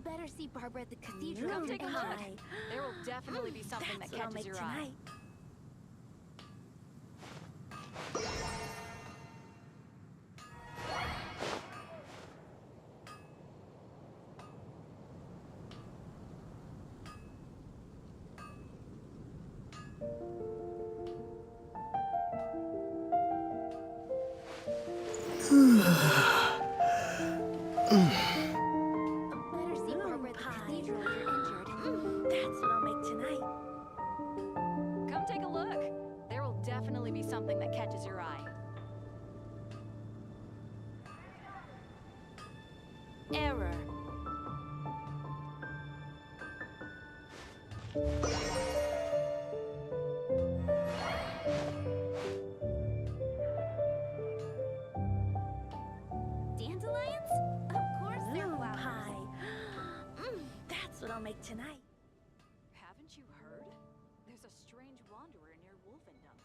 Better see Barbara at the cathedral. Come take a look. There will definitely be something that catches your eye. Something that catches your eye. Error. Dandelions? Of course they're flowers. Pie. That's what I'll make tonight. Haven't you heard? There's a strange wanderer near Wolfendom.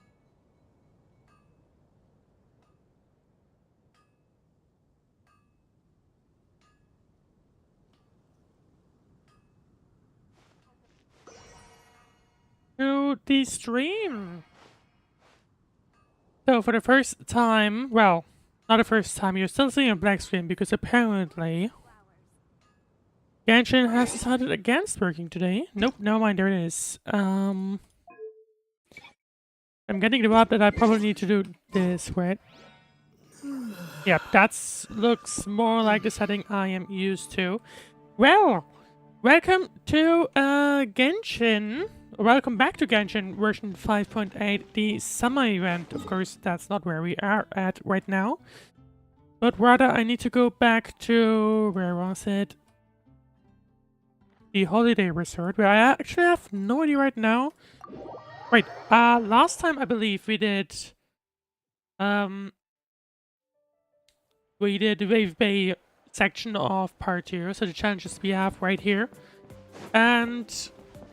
To the stream. So for the first time, well, not the first time, you're still seeing a black screen because apparently Genshin has decided against working today. Nope, never mind, there it is. I'm getting the vibe that I probably need to do this, right? Yep, that looks more like the setting I am used to. Well, welcome to Genshin. Welcome back to Genshin version 5.8, the summer event. Of course, that's not where we are at right now. But rather, I need to go back to, where was it? The holiday resort, where I actually have no idea right now. Wait, last time I believe we did the Wave Bay section of part 2, so the challenges we have right here. And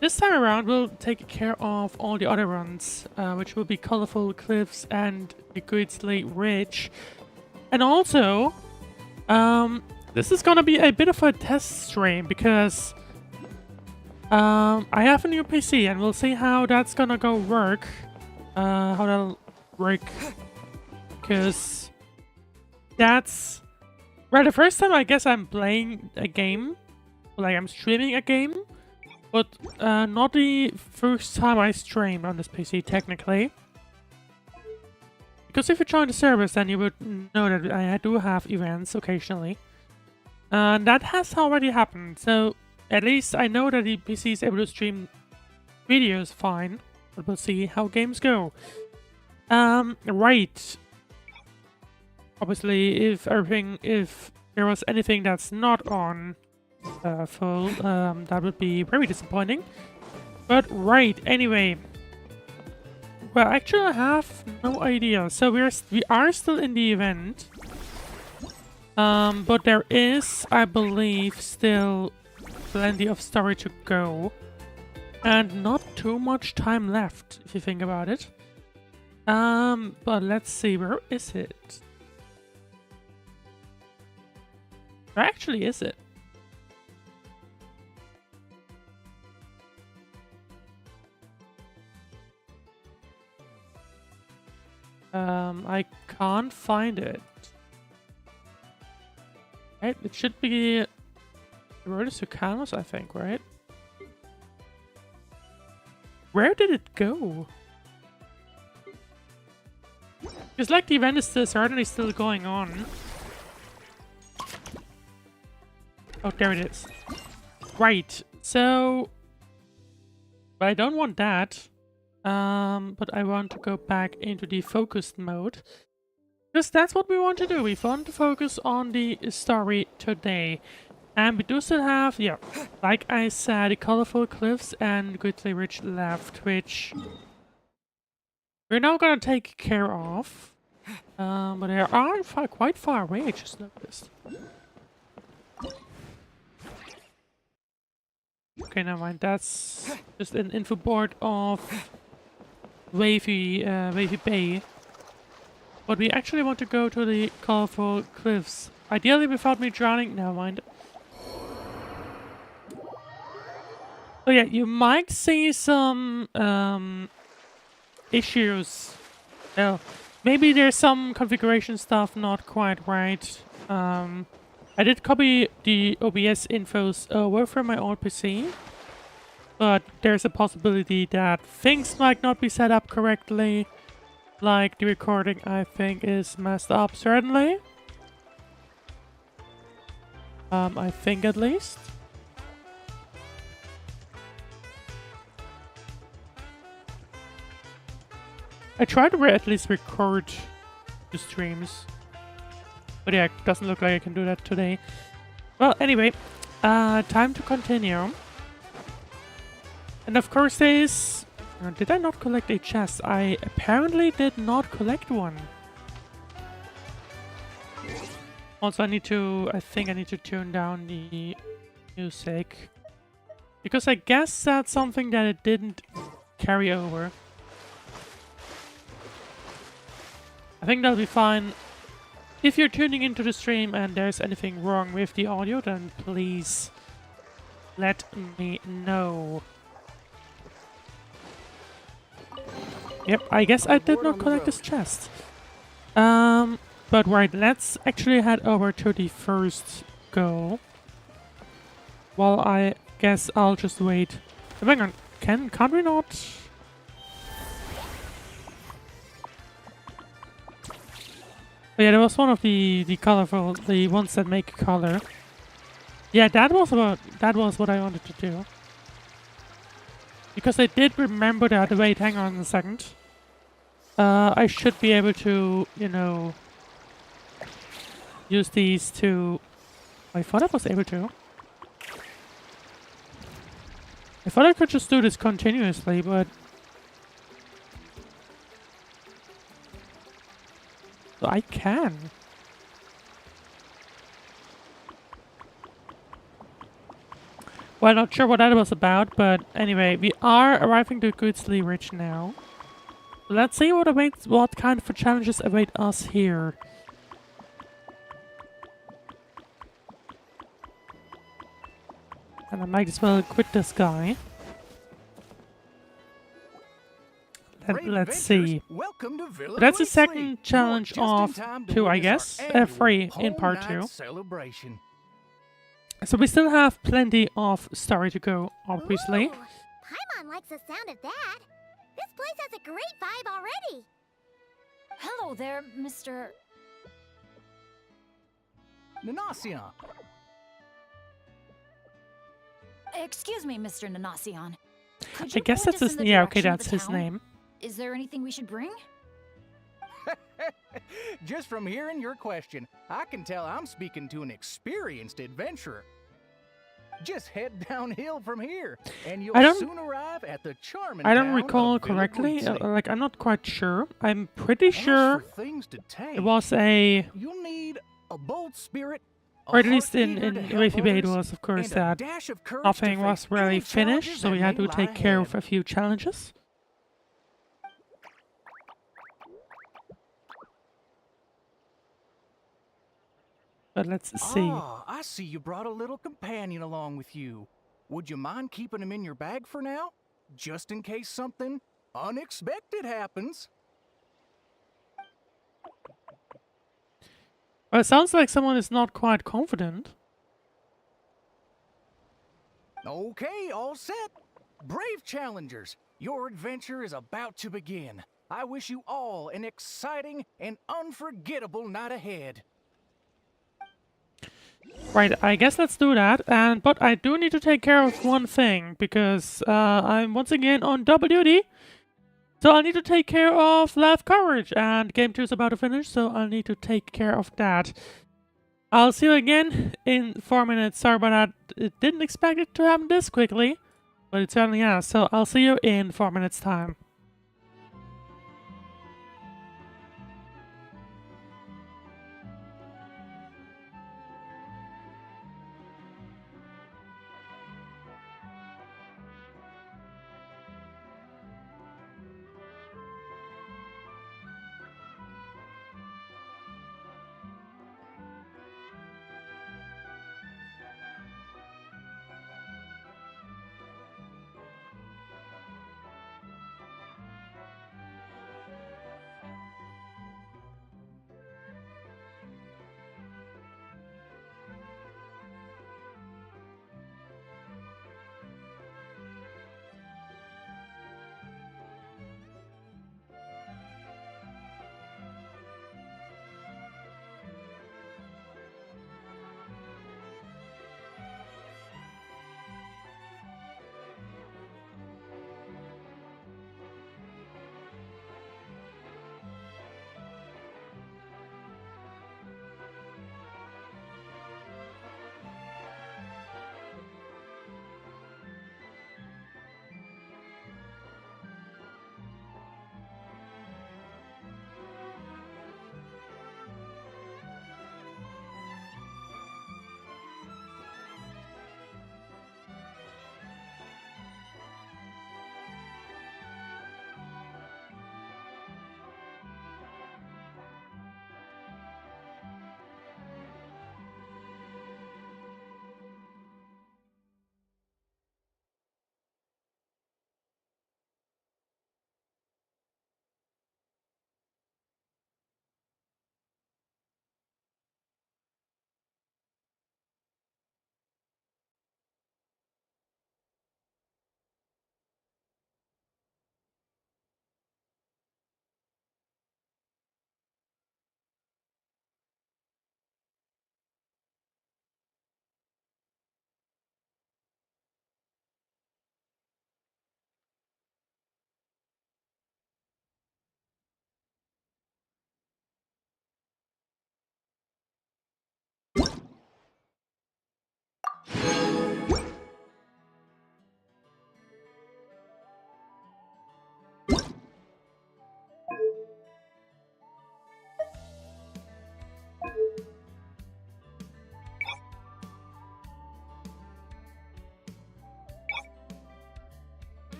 this time around, we'll take care of all the other ones, which will be Colorful Cliffs and the Great Slate Ridge. And also, this is gonna be a bit of a test stream because I have a new PC and we'll see how that's gonna go work. How that'll work. Because that's... Well, the first time I guess I'm playing a game. Like I'm streaming a game. But not the first time I stream on this PC, technically. Because if you join the service, then you would know that I do have events occasionally. And that has already happened, so at least I know that the PC is able to stream videos fine. But we'll see how games go. Right. Obviously, if there's there was anything that's not on full, that would be very disappointing. But right, anyway. Well, actually, I have no idea. So we are still in the event. But there is, I believe, still plenty of story to go. And not too much time left, if you think about it. But let's see, where is it? Where actually is it? I can't find it. Right, it should be the road to Sukanos, I think, right? Where did it go? Because like the event is certainly still going on. Oh, there it is. Right, so... But I don't want that. But I want to go back into the focused mode. Because that's what we want to do. We want to focus on the story today. And we do still have, yeah, like I said, the colorful cliffs and Grizzly Ridge left, which we're now gonna take care of. But they are quite far away, I just noticed. Okay, never mind. That's just an info board of Wavy Bay. But we actually want to go to the colorful cliffs. Ideally without me drowning. Never mind. So yeah, you might see some issues. Well, maybe there's some configuration stuff not quite right. I did copy the OBS infos over from my old PC. But there's a possibility that things might not be set up correctly. Like the recording, I think, is messed up, certainly. I think at least. I tried to at least record the streams. But yeah, it doesn't look like I can do that today. Well, anyway, time to continue. And of course there's... did I not collect a chest? I apparently did not collect one. Also, I think I need to tune down the music. Because I guess that's something that it didn't carry over. I think that'll be fine. If you're tuning into the stream and there's anything wrong with the audio, then please let me know. Yep, I guess I did not collect this chest. But right, let's actually head over to the first goal. Well, I guess I'll just wait. Hang on, can't we not? Oh yeah, there was one of the colorful, the ones that make color. Yeah, that was what I wanted to do. Because I did remember that. Wait, hang on a second. I should be able to, you know, use these to... I thought I was able to. I thought I could just do this continuously, but... So I can. Well, not sure what that was about, but anyway, we are arriving to Grizzly Ridge now. Let's see what kind of challenges await us here. And I might as well quit this guy. Let's see. That's the second challenge of 2, I guess. 3 in part 2. So we still have plenty of story to go, obviously. Ooh, Paimon likes the sound of that. This place has a great vibe already. Hello there, Mr. Nanasion. Excuse me, Mr. Nanasion. I guess that's his... Yeah, okay, that's his name. Is there anything we should bring? Just from hearing your question, I can tell I'm speaking to an experienced adventurer. Just head downhill from here, and you'll soon arrive at the charming I don't town recall of correctly. Villagruzzi. Like, I'm not quite sure. I'm pretty sure As for things to take, it was a... you'll need a bold spirit, a Or at least heart in eager to help Wavy Bay it others, was, of course, and a that dash of courage to nothing face was really any finished, challenges so we that had may to lie take care of ahead. a few challenges. But let's see. Ah, I see you brought a little companion along with you. Would you mind keeping him in your bag for now? Just in case something unexpected happens. Well, it sounds like someone is not quite confident. Okay, all set. Brave challengers, your adventure is about to begin. I wish you all an exciting and unforgettable night ahead. Right, I guess let's do that. But I do need to take care of one thing, because I'm once again on double duty. So I need to take care of live coverage, and Game 2 is about to finish, so I'll need to take care of that. I'll see you again in 4 minutes. Sorry about that. I didn't expect it to happen this quickly, but it certainly has. So I'll see you in 4 minutes' time.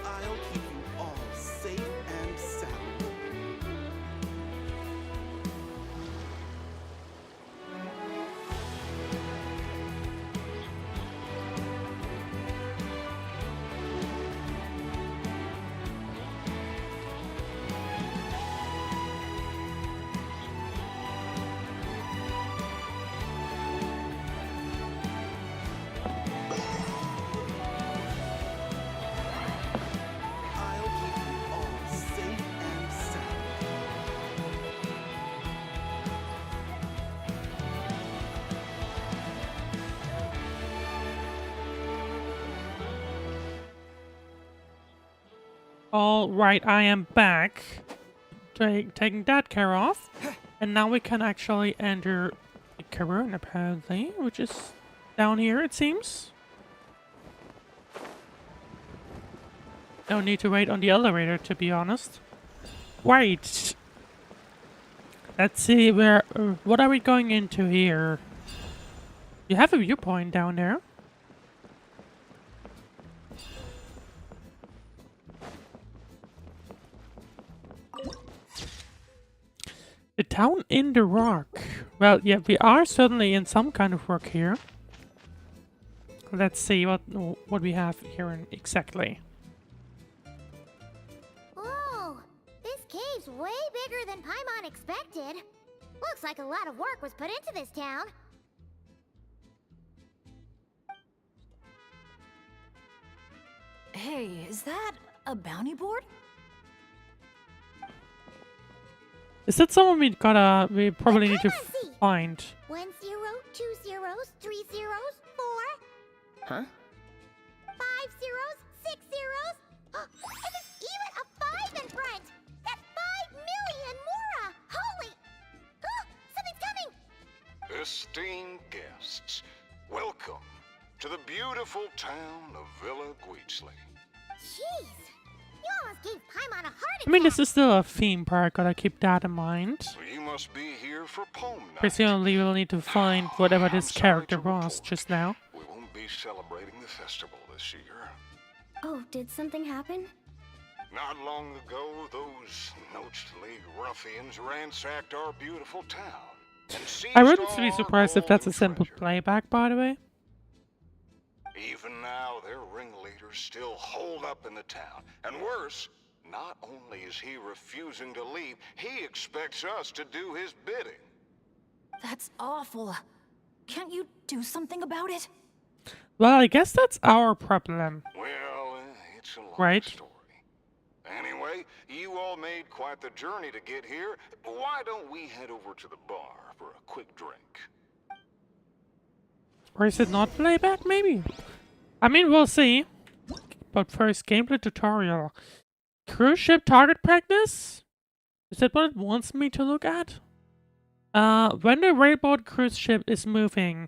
I'll keep you all safe and sound. All right, I am back. Taking that care of. And now we can actually enter the cavern, apparently, which is down here, it seems. No need to wait on the elevator, to be honest. Wait. Let's see where. What are we going into here? You have a viewpoint down there. The town in the rock. Well, yeah, we are certainly in some kind of rock here. Let's see what we have here exactly. Whoa! This cave's way bigger than Paimon expected. Looks like a lot of work was put into this town. Hey, is that a bounty board? Is that someone we probably need to Currency! find? 1 0, 2 zeros, 3 zeros, 4, Huh? 5 zeros, 6 zeros. And there's even a 5 in front. That's 5 million Mora. Holy! Something's coming. Esteemed guests, welcome to the beautiful town of Villa Guichli. Jeez. You almost gave Paimon a heart attack. I mean, this is still a theme park, gotta keep that in mind. You must be here for Poem Night. Presumably we'll need to find whatever I'm this sorry character to was report, just now. We won't be celebrating the festival this year. Oh, did something happen? Not long ago, those Noached League ruffians ransacked our beautiful town. And seized I wouldn't all be our surprised if gold that's a and simple treasure. playback, by the way. Even now, their ringleaders still hold up in the town. And worse, not only is he refusing to leave, he expects us to do his bidding. That's awful. Can't you do something about it? Well, I guess that's our problem. Well, it's a long Right. story. Anyway, you all made quite the journey to get here. Why don't we head over to the bar for a quick drink? Or is it not playback, maybe? I mean, we'll see. But first, gameplay tutorial. Cruise ship target practice? Is that what it wants me to look at? When the railboat cruise ship is moving,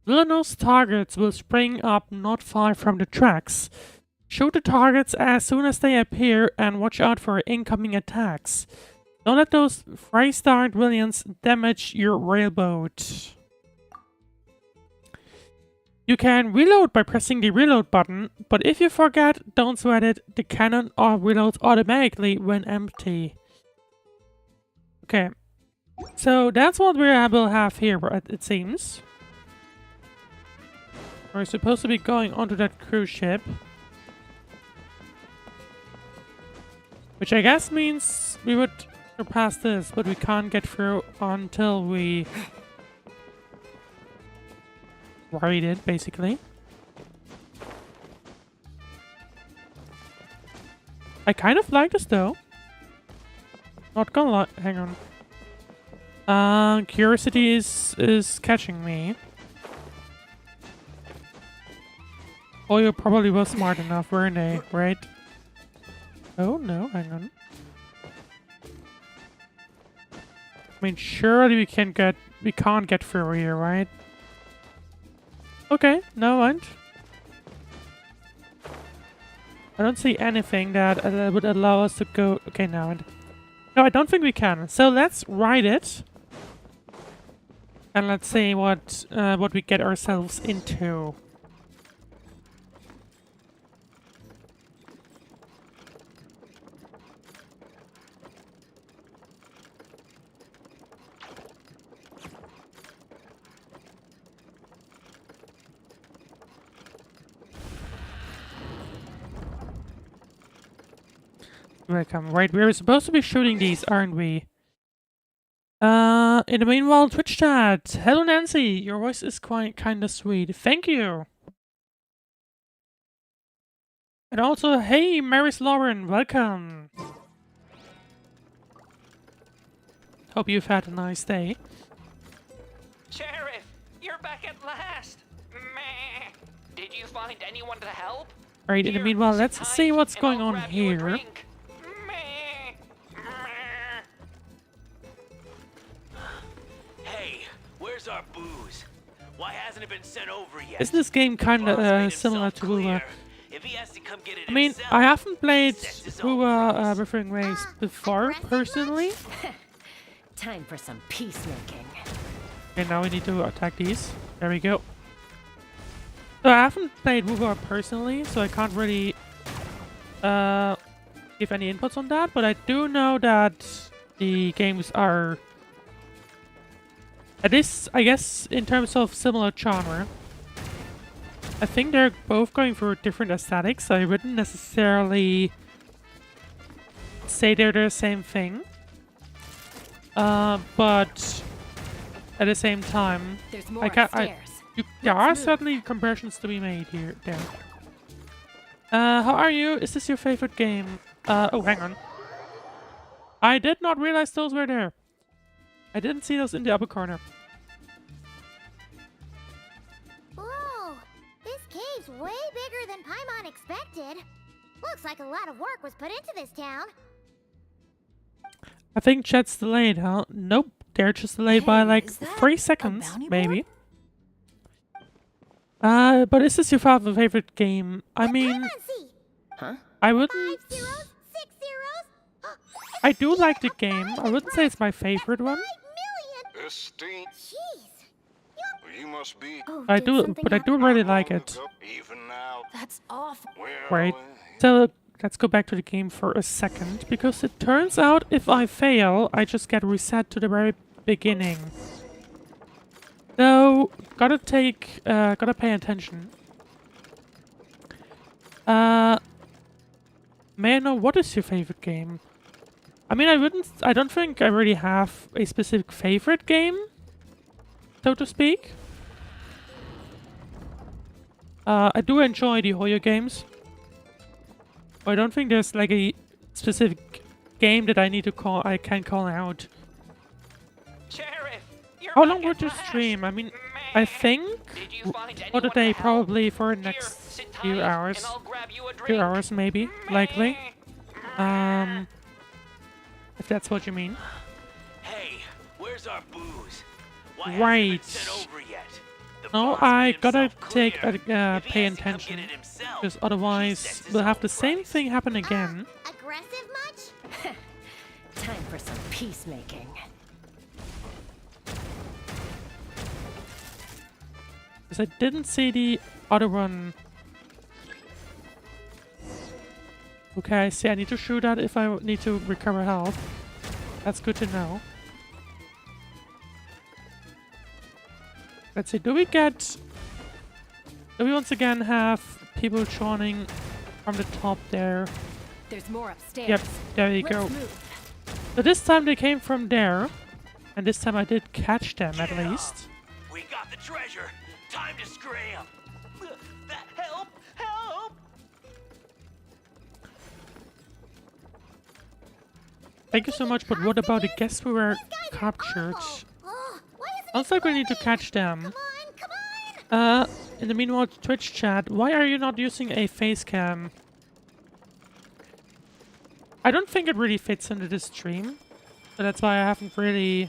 villainous targets will spring up not far from the tracks. Shoot the targets as soon as they appear and watch out for incoming attacks. Don't let those fresh-start villains damage your railboat. You can reload by pressing the reload button, but if you forget, don't sweat it, the cannon reloads automatically when empty. Okay, so that's what we will have here, it seems. We're supposed to be going onto that cruise ship. Which I guess means we would surpass this, but we can't get through until we ride it, basically. I kind of like this though. Not gonna lie, hang on. Curiosity is catching me. Oh, you probably were smart enough, weren't they? Right? Oh no, hang on. I mean, surely we can't get through here, right? Okay, no mind. I don't see anything that would allow us to go. Okay, no, no, I don't think we can. So let's ride it, and let's see what we get ourselves into. Welcome. Right, we're supposed to be shooting these, aren't we? In the meanwhile, Twitch chat. Hello, Nancy. Your voice is quite kinda sweet. Thank you. And also, hey, Maris Lauren. Welcome. Hope you've had a nice day. Sheriff, you're back at last. Meh. Did you find anyone to help? Right, in the Here, meanwhile, let's sit see tight what's and going I'll on grab you a here. drink. where's our booze? Why hasn't it been sent over yet? Isn't this game kind Boss made of similar himself to Wuwa? clear. If he has to come get it I mean, himself, I haven't played sets his own price. Wuwa Referring Waves before, aggressive personally. Time for some peacemaking. Okay, now we need to attack these. There we go. So I haven't played Wuwa personally, so I can't really give any inputs on that, but I do know that the games are, at least, I guess, in terms of similar genre. I think they're both going for different aesthetics, so I wouldn't necessarily say they're the same thing. But at the same time, There's more there are move. certainly comparisons to be made here. There. How are you? Is this your favorite game? Oh, hang on. I did not realize those were there. I didn't see those in the upper corner. Whoa, this cave's way bigger than Paimon expected. Looks like a lot of work was put into this town. I think chat's delayed, huh? Nope, they're just delayed by Hey, like is that 3 a seconds, bounty board? maybe. But is this your favorite game? I mean, Paimon see. Huh? I 5 wouldn't. zeros, 6 zeros. I do like the game. I wouldn't say it's my favorite one. 5 million. Esteem, Jeez. you must be Oh, I did do, something but I do happen? really like it. even now. That's awful. Well, Right. So let's go back to the game for a second, because it turns out if I fail, I just get reset to the very beginning. So gotta pay attention. May I know what is your favorite game? I mean, I don't think I really have a specific favorite game, so to speak. I do enjoy the Hoyo games. I don't think there's like a specific game that I can call out. Sheriff, you're How back long at would you last. stream? I mean, I think Did you find for the anyone day to help? probably for the Here, next sit few tight, hours. and I'll grab you a Few drink. hours maybe, likely. If that's what you mean. Hey, where's our booze? Why Right. hasn't it been sent over yet? The No, boss I made gotta himself take clear. If he pay has to come get attention, it himself, because he otherwise sets his we'll have own the same price. thing happen again. Aggressive much? Time for some peacemaking. Because I didn't see the other one. Okay, I see. I need to shoot at if I need to recover health. That's good to know. Let's see. Do we once again have people joining from the top there? There's more upstairs. Yep, there you go. Let's move. So this time they came from there. And this time I did catch them at Yeah. least. We got the treasure. Time to scram. Help! Help! Thank you so much, but what about the guests who were captured? Oh, why isn't Looks like we need to catch them. Come on, come on! In the meanwhile, Twitch chat, why are you not using a face cam? I don't think it really fits into this stream, so that's why I haven't really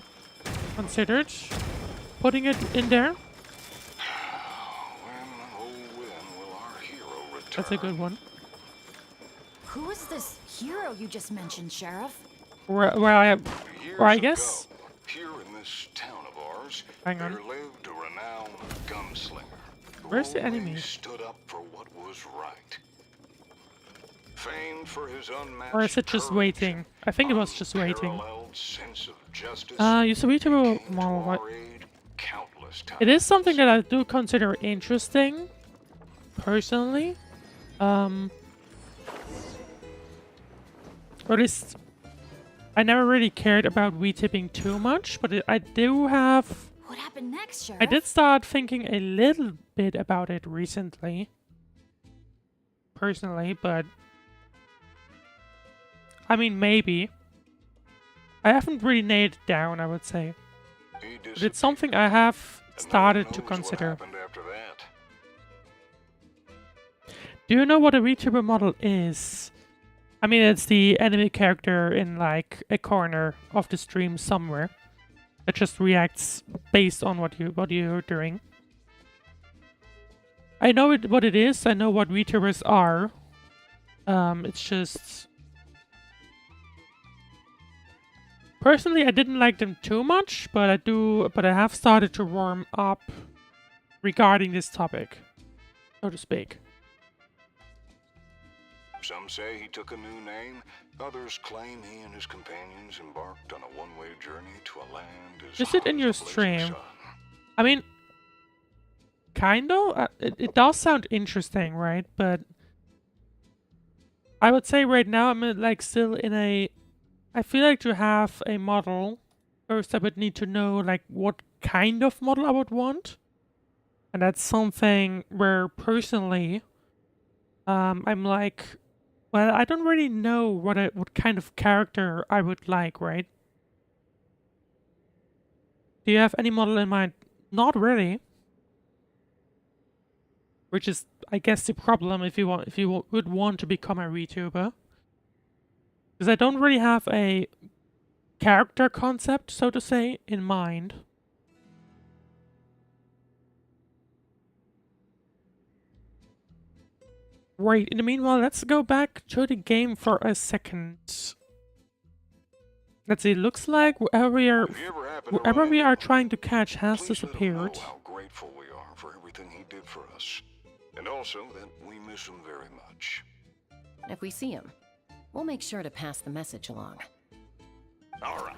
considered putting it in there. When will our hero return? That's a good one. Who is this hero you just mentioned, Sheriff? Where Years I guess. ago, here in this town of ours, Hang on. there lived a renowned gunslinger who Where's the always enemy? stood up for what was right. Famed for his unmatched Or is it just courage, waiting? I think it was just waiting. unparalleled sense of justice, Use a reachable came to model. our aid countless times. It is something that I do consider interesting, personally. Or at least, I never really cared about Wii-tipping too much, but I do have... What happened next, Sheriff? I did start thinking a little bit about it recently. Personally, but... I mean, maybe. I haven't really nailed it down, I would say. He But it's something I have and no one started to knows what consider. happened after that. Do you know what a VTuber model is? I mean, it's the enemy character in like a corner of the stream somewhere. that just reacts based on what you're doing. I know what it is. I know what VTubers are. It's just personally, I didn't like them too much, but I have started to warm up regarding this topic, so to speak. Some say he took a new name. Others claim he and his companions embarked on a one-way journey to a land as Is it in your stream? I mean, kind of. It does sound interesting, right? But I would say right now I'm like still in a. I feel like to have a model, first I would need to know like what kind of model I would want, and that's something where personally, I'm like, well, I don't really know what kind of character I would like, right? Do you have any model in mind? Not really. Which is, I guess, the problem if you would want to become a VTuber. Because I don't really have a character concept, so to say, in mind. Right, in the meanwhile, let's go back to the game for a second. Let's see, it looks like wherever we are trying to catch has disappeared. How grateful we are for everything he did for us. And also that we miss him very much. If we see him, we'll make sure to pass the message along. Alright,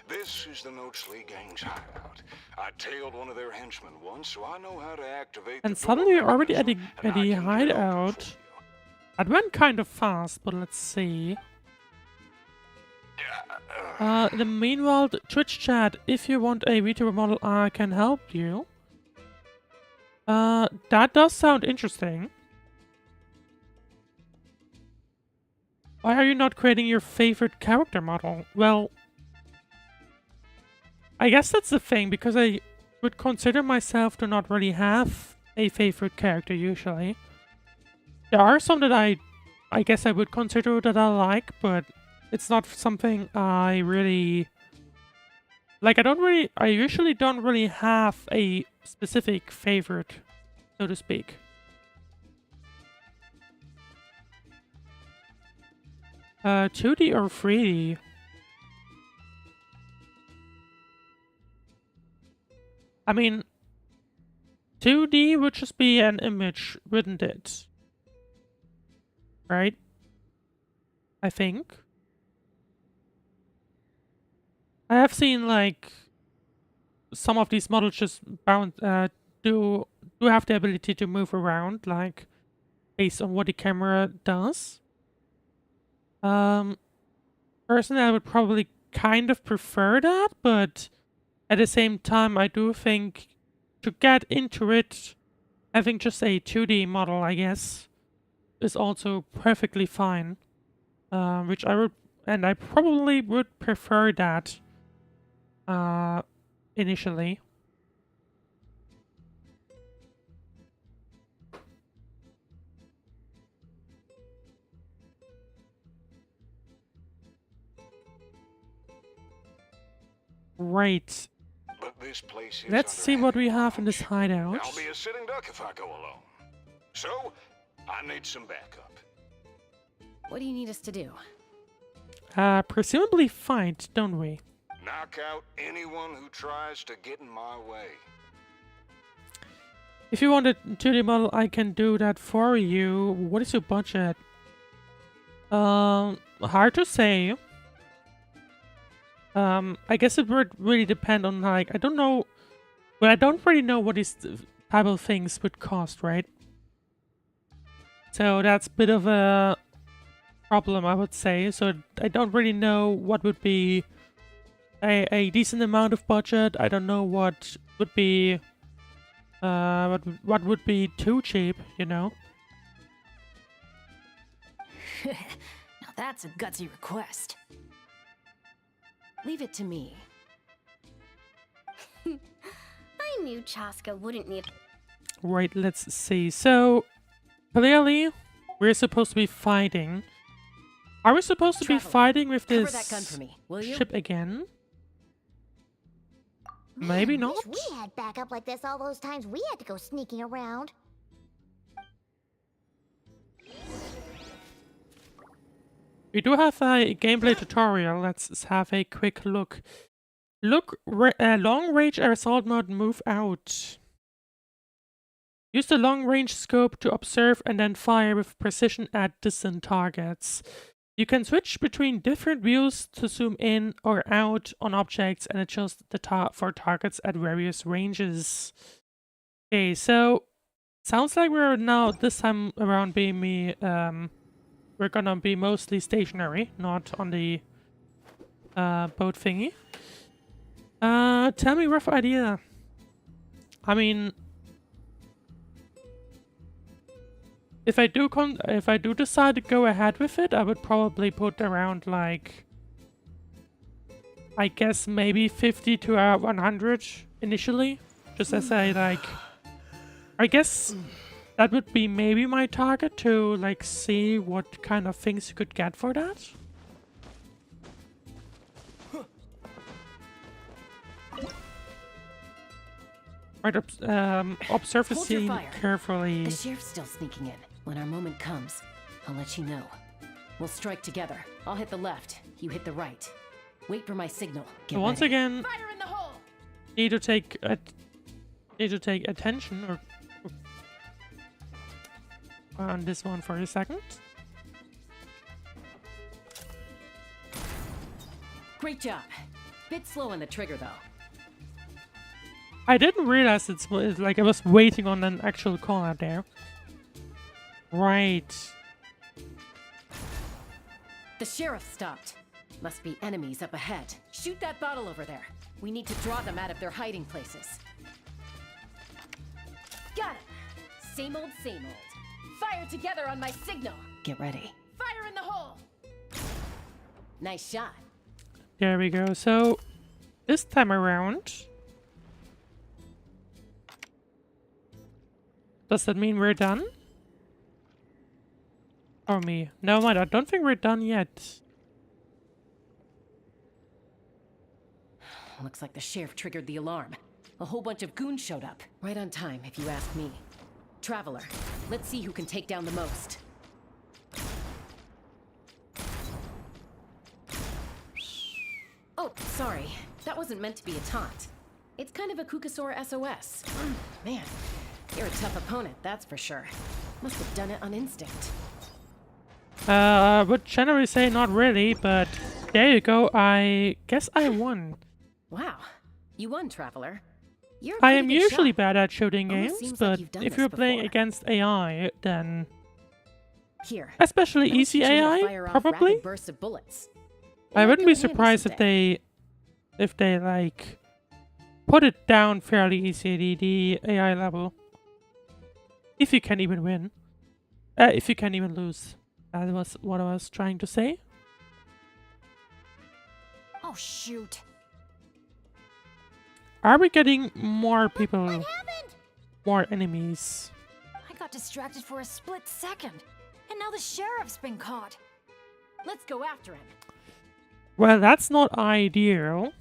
this is the Notesley Gang's hideout. I tailed one of their henchmen once, so I know how to activate And the suddenly door we're already at mechanism, the and I can get hideout. open for you. That went kind of fast, but let's see. In the meanwhile, the Twitch chat, if you want a VTuber model, I can help you. That does sound interesting. Why are you not creating your favorite character model? Well, I guess that's the thing, because I would consider myself to not really have a favorite character usually. There are some that I guess I would consider that I like, but it's not something I really like. I usually don't really have a specific favorite, so to speak. 2D or 3D? I mean, 2D would just be an image, wouldn't it? Right? I think. I have seen like some of these models just do have the ability to move around, like based on what the camera does. Personally, I would probably kind of prefer that, but at the same time, I do think to get into it, having just a 2D model, I guess, is also perfectly fine. Which I probably would prefer that initially. Right. But this place is Let's see what we have in this hideout. I'll be a sitting duck if I go alone. So, I need some backup. What do you need us to do? Presumably fight, don't we? Knock out anyone who tries to get in my way. If you want a 2D model, I can do that for you. What is your budget? Hard to say. I guess it would really depend on, like, I don't know. Well, I don't really know what these type of things would cost, right? So that's a bit of a problem, I would say. So I don't really know what would be a decent amount of budget. I don't know what would be what would be too cheap, you know? Now that's a gutsy request. Leave it to me. I knew Chasca wouldn't need. Right, let's see. So, clearly, we're supposed to be fighting. Are we supposed to be Traveler, fighting with cover this that gun for me, will you? ship again? Maybe Man, not. wish we had backup like this all those times we had to go sneaking around. We do have a gameplay tutorial. Let's have a quick look. Long range assault mode, move out. Use the long range scope to observe and then fire with precision at distant targets. You can switch between different views to zoom in or out on objects and adjust the for targets at various ranges. Okay, so sounds like we're now this time around being we're gonna be mostly stationary, not on the boat thingy. Tell me rough idea. I mean, if I do decide to go ahead with it, I would probably put around like, I guess maybe 50 to 100 initially, just as I guess that would be maybe my target to like see what kind of things you could get for that. Right, observe the Hold your scene fire. carefully. The sheriff's still sneaking in. When our moment comes, I'll let you know. We'll strike together. I'll hit the left, you hit the right. Wait for my signal. Get So once ready. again, Fire in the hole! need to take attention on this one for a second. Great job. Bit slow on the trigger though. I didn't realize it's like I was waiting on an actual call out there. Right. The sheriff stopped. Must be enemies up ahead. Shoot that bottle over there. We need to draw them out of their hiding places. Got it. Same old, same old. Fire together on my signal. Get ready. Fire in the hole. Nice shot. There we go. So this time around, does that mean we're done? Or me? No, I don't think we're done yet. Looks like the sheriff triggered the alarm. A whole bunch of goons showed up. Right on time, if you ask me. Traveler, let's see who can take down the most. Oh, sorry. That wasn't meant to be a taunt. It's kind of a Kukasaur SOS. Man, you're a tough opponent, that's for sure. Must have done it on instinct. I would generally say not really, but there you go. I guess I won. Wow, you won, Traveler. You're a I pretty am good usually shot. bad at shooting Almost games, seems like but you've done if this you're playing before. against AI, then Here, especially I'll easy teach you how to AI, fire off probably. rapid bursts of bullets. It I might wouldn't come be in handy surprised someday. if they like put it down fairly easily, the AI level. If you can even win. If you can even lose. That was what I was trying to say. Oh, shoot. Are we getting more people, What happened? more enemies? I got distracted for a split second. And now the sheriff's been caught. Let's go after him. Well, that's not ideal.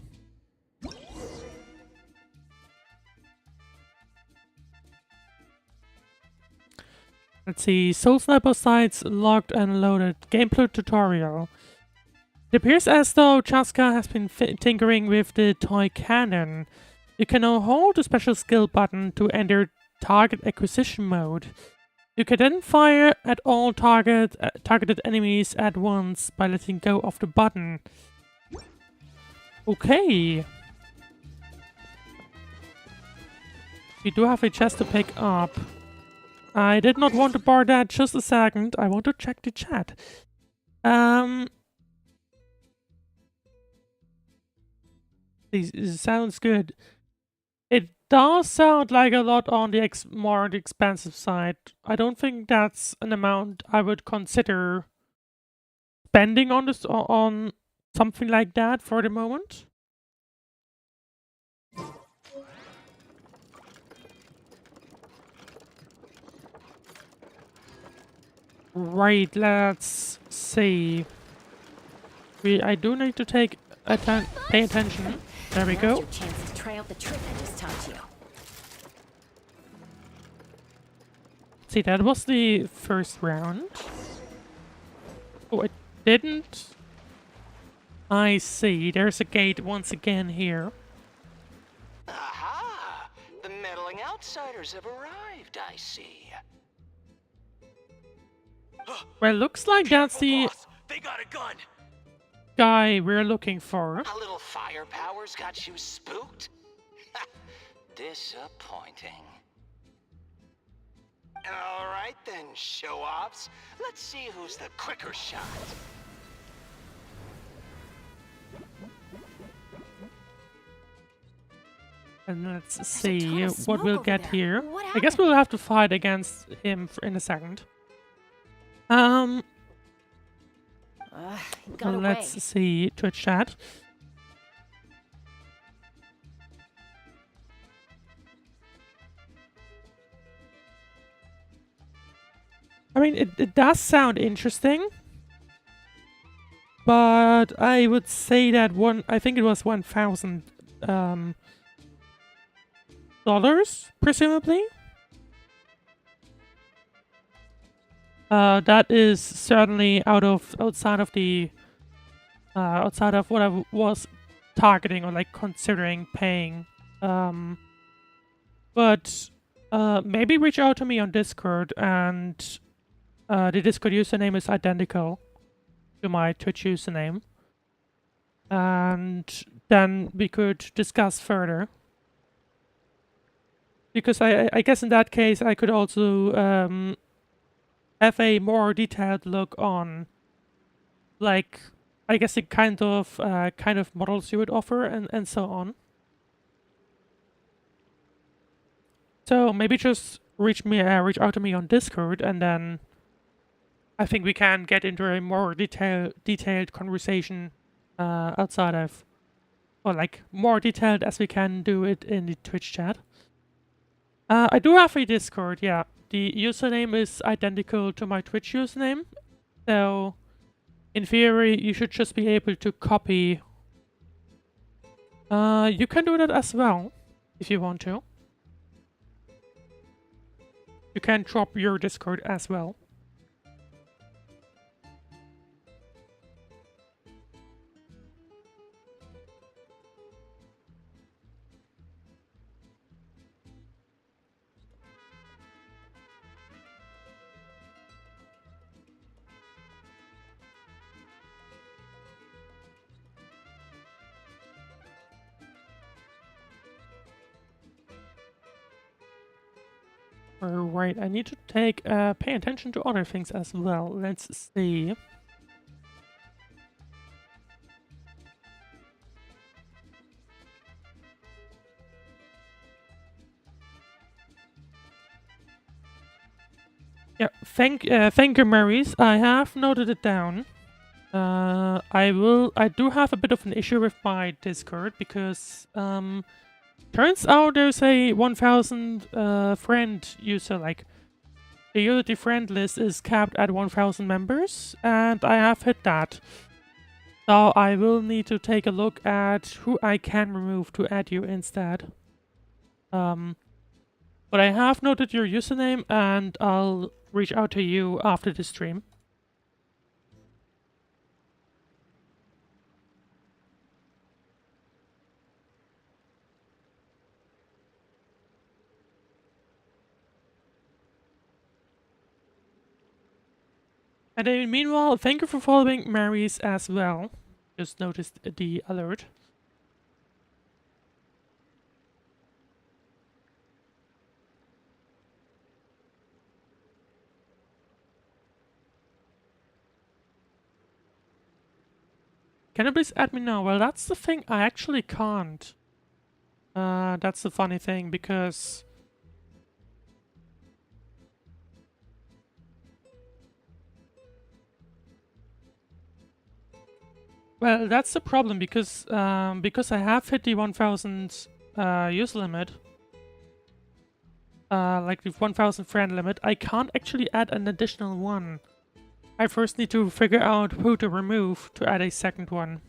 Let's see, Soul Sniper sights locked and loaded. Gameplay tutorial. It appears as though Chasca has been tinkering with the toy cannon. You can now hold the special skill button to enter target acquisition mode. You can then fire at all targeted enemies at once by letting go of the button. Okay. We do have a chest to pick up. I did not want to bar that just a second. I want to check the chat. This sounds good. It does sound like a lot on the more expensive side. I don't think that's an amount I would consider spending on this on something like that for the moment. Right, let's see. I do need to pay attention. There we Now's go. your chance to try out the trick See, that was the first round. Oh, it didn't. I see. There's a gate once again here. Aha! The meddling outsiders have arrived, I see. Well, looks like that's the Boss, they got a gun. guy we're looking for. A little firepower's got you spooked? Disappointing. All right then, show-offs. Let's see who's the quicker shot. And let's ton see of what smoke we'll over get there. here. What I guess we'll have to fight against him in a second. Got Let's away. see Twitch chat. I mean, it does sound interesting, but I would say that I think it was $1,000, presumably. That is certainly outside of what I was targeting or like considering paying. But maybe reach out to me on Discord, and the Discord username is identical to my Twitch username, and then we could discuss further. Because I guess in that case I could also have a more detailed look on, like, I guess the kind of models you would offer and so on. So maybe just reach out to me on Discord, and then I think we can get into a more detailed conversation outside of, or like more detailed as we can do it in the Twitch chat. I do have a Discord, yeah. The username is identical to my Twitch username, so in theory you should just be able to copy. You can do that as well if you want to. You can drop your Discord as well. Right, I need to pay attention to other things as well. Let's see. Yeah, thank you, Maurice. I have noted it down. I do have a bit of an issue with my Discord because turns out there's a 1,000 friend user, like the Unity friend list is capped at 1,000 members, and I have hit that. So I will need to take a look at who I can remove to add you instead. But I have noted your username, and I'll reach out to you after the stream. And then meanwhile, thank you for following Mary's as well. Just noticed the alert. Can you please add me now? Well, that's the thing, I actually can't. That's the funny thing, because well, that's the problem, because I have hit the 1,000 user limit, like the 1,000 friend limit. I can't actually add an additional one. I first need to figure out who to remove to add a second one.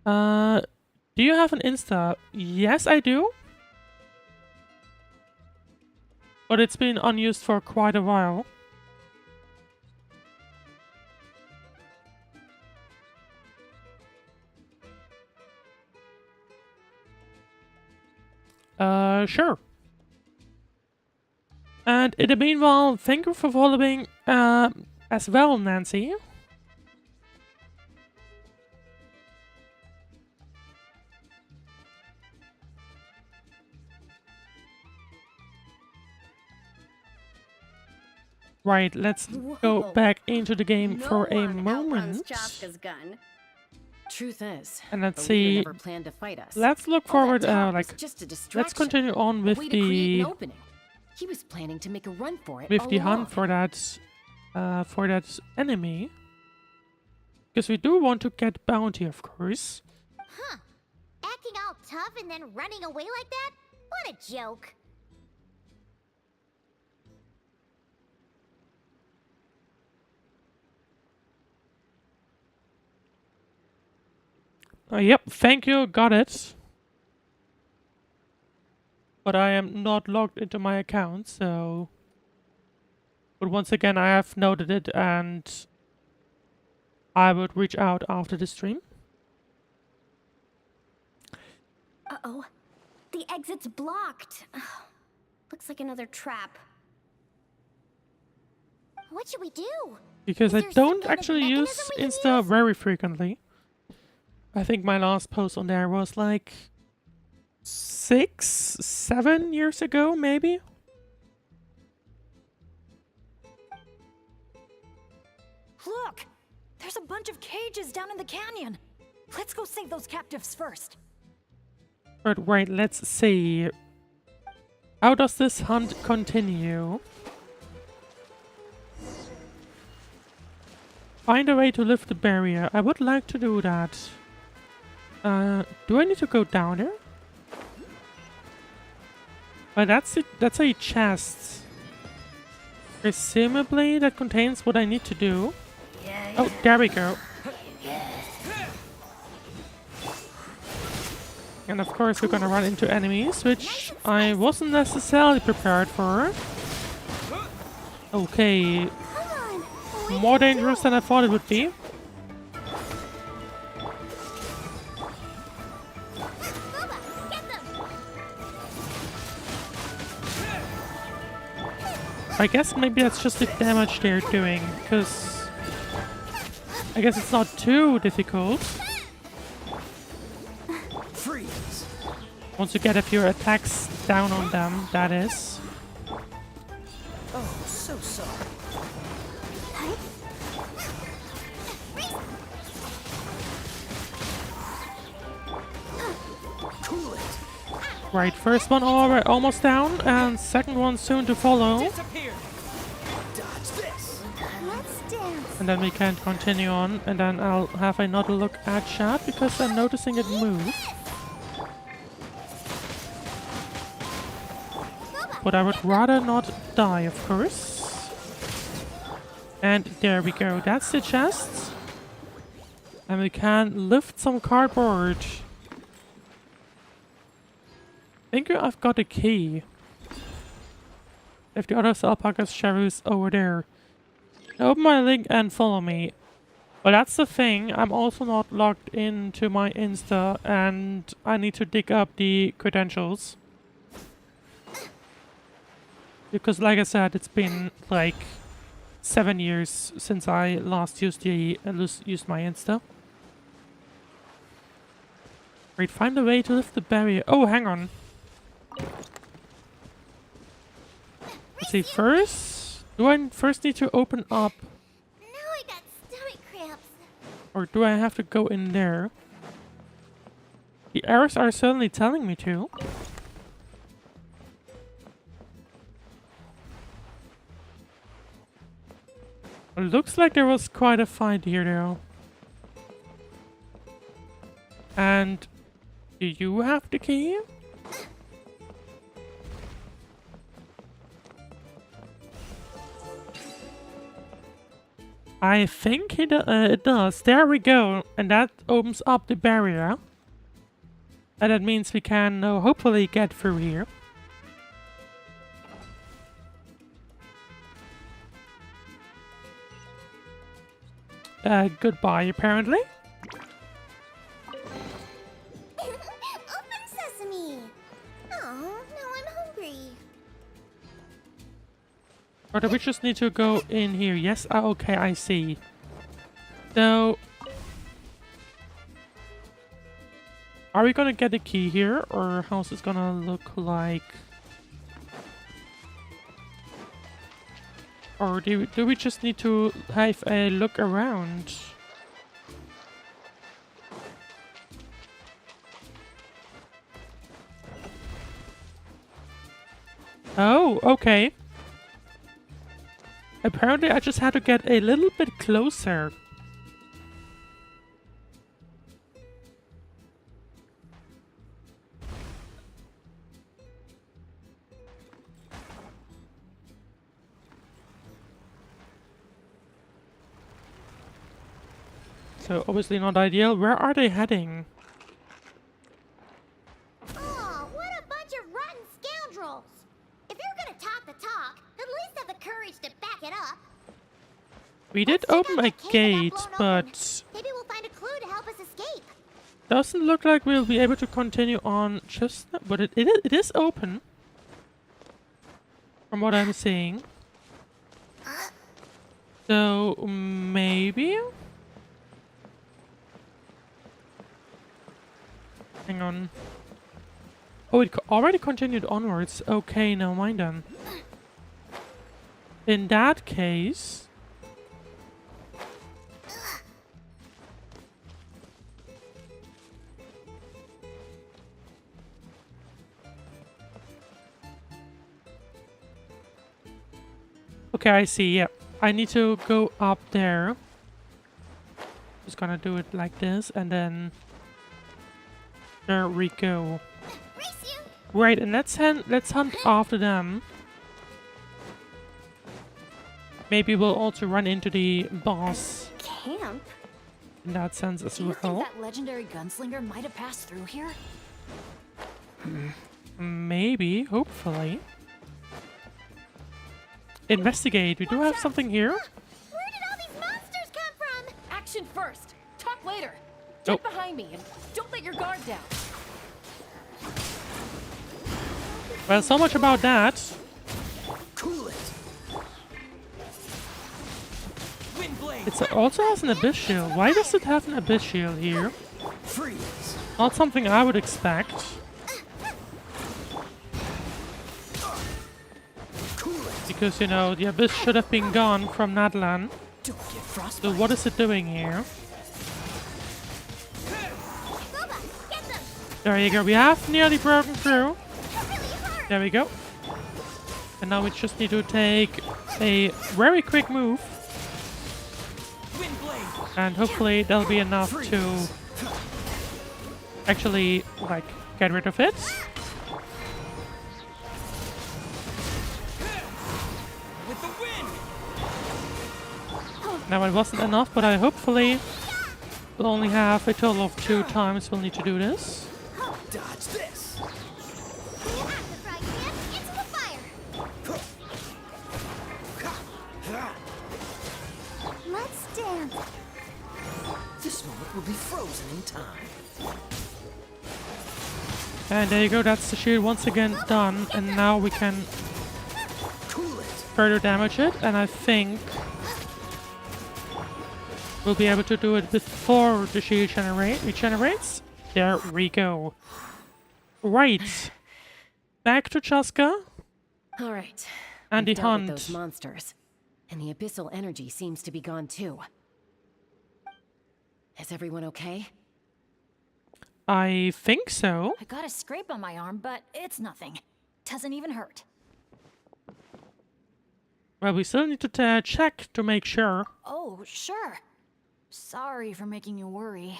Do you have an Insta? Yes, I do. But it's been unused for quite a while. Sure. And in the meanwhile, thank you for following as well, Nancy. Right, let's go back into the game for a moment. Chasca's gun. Truth is, And let's the leader see. never planned to fight us. Let's look All forward. that talk was Like, just a let's distraction. continue on A with way to create the an opening. He was planning to make a run for it. with all the along. hunt for that enemy, because we do want to get bounty, of course. Huh. Acting all tough and then running away like that? What a joke. Yep, thank you, got it. But I am not logged into my account, so... But once again, I have noted it, and I would reach out after the stream. Uh-oh. The exit's blocked. Looks like another trap. What should we do? Because Is I there some don't kind of actually use mechanism we can Insta use? very frequently. I think my last post on there was like 6, 7 years ago, maybe? Look! There's a bunch of cages down in the canyon. Let's go save those captives first. But wait, let's see. How does this hunt continue? Find a way to lift the barrier. I would like to do that. Do I need to go down there? But that's a chest. Presumably that contains what I need to do. Oh, there we go. And of course we're gonna run into enemies, which I wasn't necessarily prepared for. Okay. More dangerous than I thought it would be. I guess maybe that's just the damage they're doing, because I guess it's not too difficult. Freeze. Once you get a few attacks down on them, that is. Oh, so sorry. Cool it. Right, first one almost down, and second one soon to follow. Disappear. Dodge this. Let's dance. And then we can continue on, and then I'll have another look at chat, because I'm noticing it move. But I would rather not die, of course. And there we go, that's the chest. And we can lift some cardboard. I think I've got a key. If the other alpacas sheriffs over there. Open my link and follow me. But that's the thing, I'm also not logged into my Insta, and I need to dig up the credentials. Because like I said, it's been like 7 years since I last used used my Insta. Wait, find a way to lift the barrier. Oh, hang on. Let's see, first... Do I first need to open up? Now I got stomach cramps. Or do I have to go in there? The arrows are certainly telling me to. It looks like there was quite a fight here though. And do you have the key? I think it does. There we go. And that opens up the barrier. And that means we can hopefully get through here. goodbye, apparently. Open sesame! Oh, now I'm hungry. Or do we just need to go in here? Yes? Ah, okay, I see. So... are we gonna get a key here, or how's this gonna look like? Or do we just need to have a look around? Oh, okay. Apparently I just had to get a little bit closer. So obviously not ideal. Where are they heading? Oh, what a bunch of rotten scoundrels! If you're gonna talk the talk, at least have the courage to back it up. We did Let's check open out a that cave gate, that got blown open. but Maybe we'll find a clue to help us escape. doesn't look like we'll be able to continue on just now, but it is open. From what I'm seeing. So maybe? Hang on. Oh, it already continued onwards. Okay, never mind then. In that case... okay, I see, yeah. I need to go up there. Just gonna do it like this, and then... there we go. Right, and let's hunt after them. Maybe we'll also run into the boss Camp? in that sense as Do you think well. that legendary gunslinger might have passed through here? Maybe, hopefully. Investigate. We do have something here. Where did all these monsters come from? Action first. Talk later. Oh. Get behind me and don't let your guard down. Well, so much about that. Cool it. Wind blade. It also has an abyss shield. Why does it have an abyss shield here? Freeze. Not something I would expect. Cool it. Because, you know, the abyss should have been gone from Natlan. Don't get frostbite. So what is it doing here? Boba, get them! There you go. We have nearly broken through. They're really hard! There we go. And now we just need to take a very quick move. Wind blade. And hopefully that'll be enough to actually, like, get rid of it. With the wind. Now it wasn't enough, but I hopefully will only have a total of 2 times we'll need to do this. Dodge this. When you act the fried pan, into the fire! Let's dance. This moment will be frozen in time. And there you go, that's the shield once again done. And now we can Cool it. further damage it. And I think we'll be able to do it before the shield regenerates. There we go. Right. Back to Chasca. All right. And the We've dealt with hunt. those monsters, and the abyssal energy seems to be gone too. Is everyone okay? I think so. I got a scrape on my arm, but it's nothing. Doesn't even hurt. Well, we still need to check to make sure. Oh, sure. Sorry for making you worry.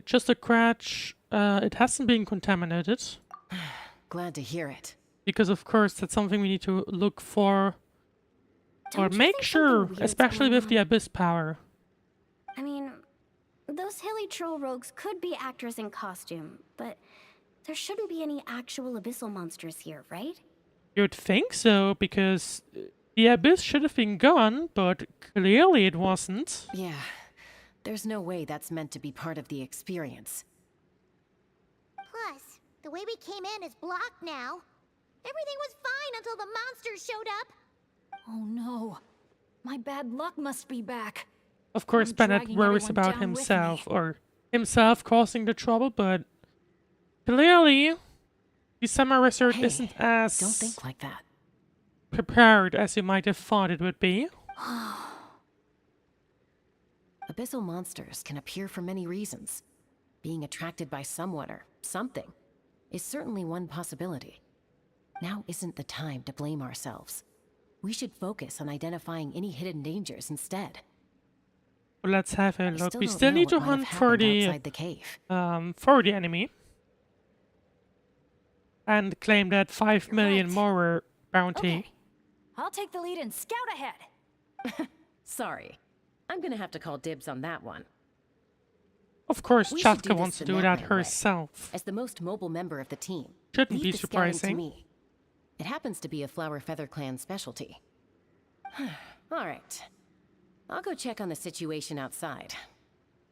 Just a scratch. It hasn't been contaminated. Glad to hear it. Because of course that's something we need to look for. Or Don't you make think sure, something weird's especially going with the on? abyss power. I mean, those hilly troll rogues could be actors in costume, but there shouldn't be any actual abyssal monsters here, right? You'd think so, because The abyss should have been gone, but clearly it wasn't. Yeah, there's no way that's meant to be part of the experience. Plus, the way we came in is blocked now. Everything was fine until the monsters showed up. Oh no. My bad luck must be back. Of course, I'm Bennett dragging worries everyone about down with himself, me. or himself causing the trouble, but clearly the summer resort Hey, isn't as Don't think like that. prepared as you might have thought it would be. Abyssal monsters can appear for many reasons. Being attracted by someone or something is certainly one possibility. Now isn't the time to blame ourselves. We should focus on identifying any hidden dangers instead. Well, let's have a look. We don't still know need to what might have hunt for happened the outside the cave. enemy and claim that 5 million right. more bounty. Okay. I'll take the lead and scout ahead. Sorry. I'm gonna have to call dibs on that one. Of course, We should do Chasca this wants to the do that Natlan way. herself. As the most mobile member of the team, Shouldn't leave be the scouting to surprising. me. It happens to be a Flower Feather Clan specialty. All right. I'll go check on the situation outside.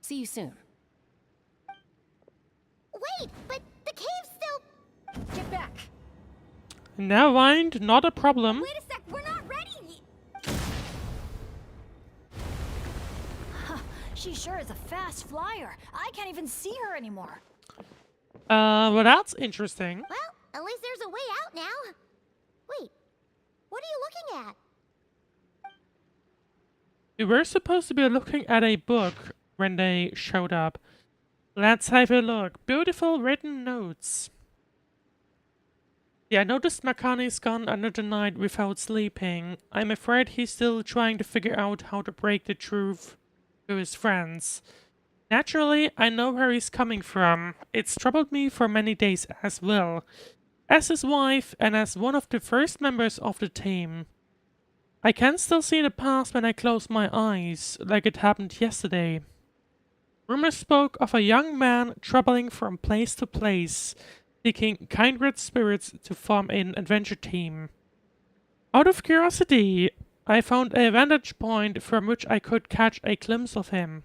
See you soon. Wait, but the cave's still... Get back. Never mind, not a problem. Wait a sec, we're not ready! She sure is a fast flyer. I can't even see her anymore. Well, that's interesting. Well, at least there's a way out now. Wait, what are you looking at? We were supposed to be looking at a book when they showed up. Let's have a look. Beautiful written notes. Yeah, I noticed Makani's gone under the night without sleeping. I'm afraid he's still trying to figure out how to break the truth to his friends. Naturally, I know where he's coming from. It's troubled me for many days as well. As his wife and as one of the first members of the team. I can still see the past when I close my eyes, like it happened yesterday. Rumors spoke of a young man traveling from place to place, seeking kindred spirits to form an adventure team. Out of curiosity, I found a vantage point from which I could catch a glimpse of him.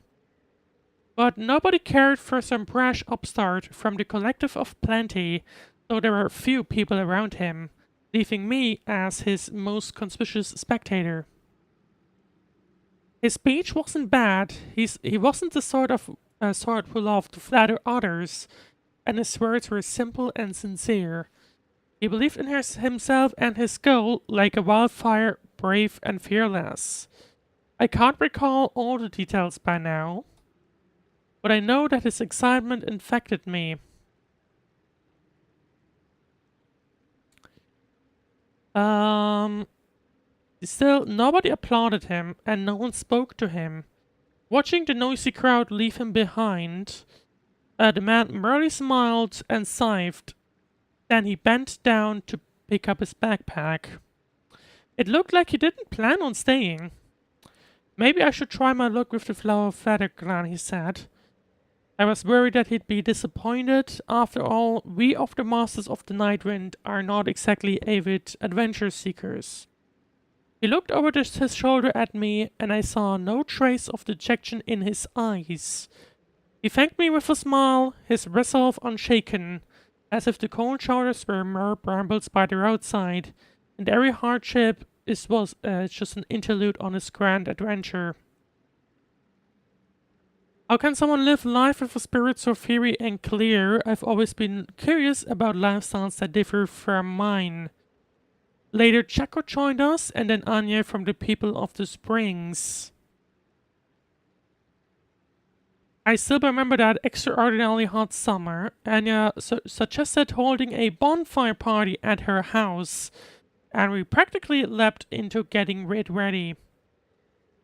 But nobody cared for some brash upstart from the collective of plenty, so there were few people around him, leaving me as his most conspicuous spectator. His speech wasn't bad. He wasn't the sort who loved to flatter others, and his words were simple and sincere. He believed in himself and his goal like a wildfire, brave and fearless. I can't recall all the details by now, but I know that his excitement infected me. Still, nobody applauded him, and no one spoke to him. Watching the noisy crowd leave him behind, the man merely smiled and sighed. Then he bent down to pick up his backpack. It looked like he didn't plan on staying. Maybe I should try my luck with the Flower Feather Clan, he said. I was worried that he'd be disappointed. After all, we of the Masters of the Nightwind are not exactly avid adventure seekers. He looked over his shoulder at me, and I saw no trace of dejection in his eyes. He thanked me with a smile, his resolve unshaken, as if the cold shoulders were mere brambles by the roadside, and every hardship was just an interlude on his grand adventure. How can someone live life with a spirit so fiery and clear? I've always been curious about lifestyles that differ from mine. Later, Chaco joined us, and then Anya from the People of the Springs. I still remember that extraordinarily hot summer. Anya suggested holding a bonfire party at her house, and we practically leapt into getting it ready.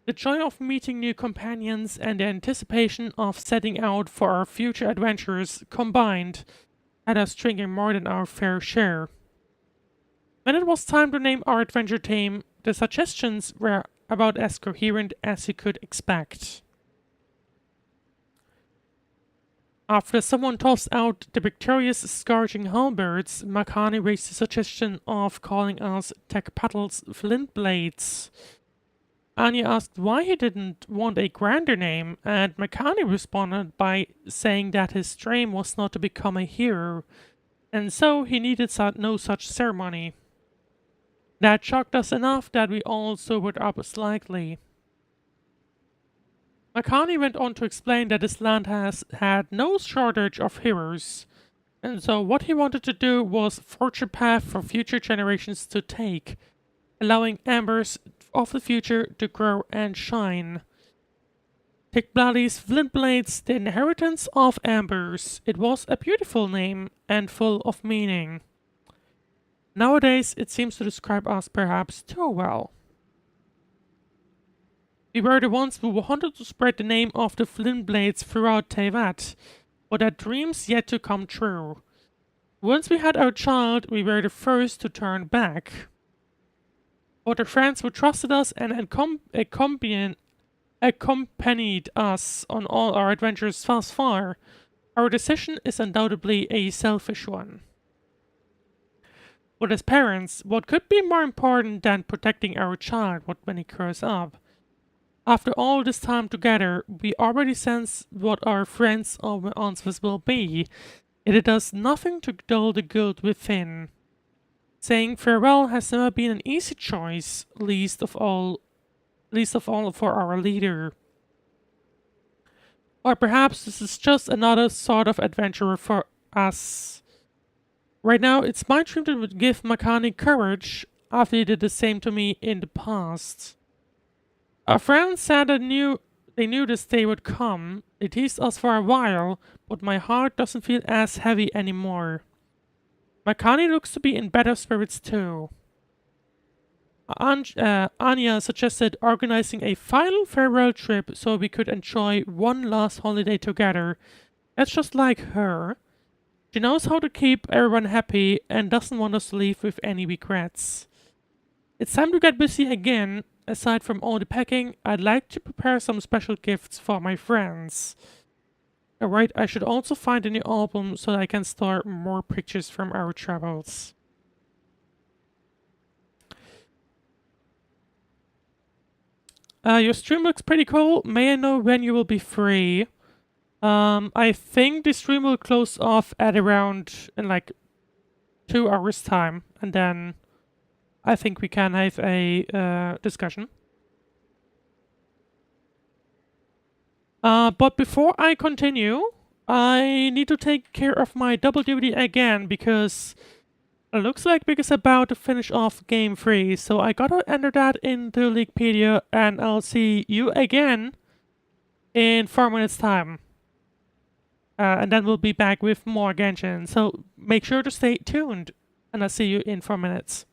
The joy of meeting new companions and the anticipation of setting out for our future adventures combined had us drinking more than our fair share. When it was time to name our adventure team, the suggestions were about as coherent as you could expect. After someone tossed out the victorious scourging halberds, Makani raised the suggestion of calling us Tech-Paddle's Flint Blades. Anya asked why he didn't want a grander name, and Makani responded by saying that his dream was not to become a hero, and so he needed no such ceremony. That shocked us enough that we all sobered up slightly. Makani went on to explain that this land has had no shortage of heroes, and so what he wanted to do was forge a path for future generations to take, allowing embers of the future to grow and shine. Thick Bloodies Flint Blades, the inheritance of embers. It was a beautiful name and full of meaning. Nowadays, it seems to describe us perhaps too well. We were the ones who wanted to spread the name of the Flint Blades throughout Teyvat, but had dreams yet to come true. Once we had our child, we were the first to turn back. But the friends who trusted us and accompanied us on all our adventures thus far, our decision is undoubtedly a selfish one. But as parents, what could be more important than protecting our child when he grows up? After all this time together, we already sense what our friends' answers will be, and it does nothing to dull the guilt within. Saying farewell has never been an easy choice, least of all for our leader. Or perhaps this is just another sort of adventurer for us. Right now, it's my dream to give Makani courage after he did the same to me in the past. Our friends said they knew this day would come. They teased us for a while, but my heart doesn't feel as heavy anymore. Makani looks to be in better spirits too. Anya suggested organizing a final farewell trip so we could enjoy one last holiday together. That's just like her. She knows how to keep everyone happy and doesn't want us to leave with any regrets. It's time to get busy again. Aside from all the packing, I'd like to prepare some special gifts for my friends. Alright, I should also find a new album so that I can store more pictures from our travels. Your stream looks pretty cool. May I know when you will be free? I think the stream will close off at around in like 2 hours time, and then I think we can have a discussion. But before I continue, I need to take care of my double duty again because it looks like Big is about to finish off Game 3, so I gotta enter that into Leaguepedia, and I'll see you again in 4 minutes time. And then we'll be back with more Genshin, so make sure to stay tuned, and I'll see you in 4 minutes.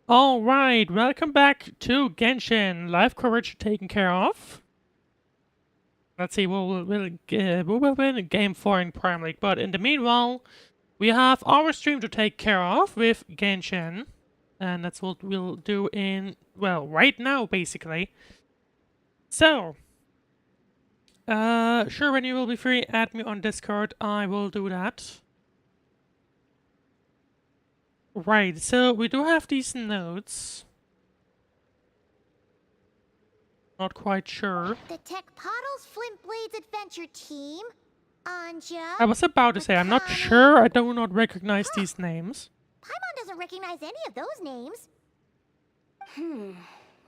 Alright, welcome back to Genshin. Life coverage taken care of. Let's see, we will win Game 4 in Prime League, but in the meanwhile, we have our stream to take care of with Genshin. And that's what we'll do in, well, right now, basically. So, sure, when you will be free, add me on Discord. I will do that. Right, so we do have these notes. Not quite sure. The Tech Pottles Flint Blades Adventure Team. Anja. I was about to say, I'm not sure. I do not recognize these names. Paimon doesn't recognize any of those names.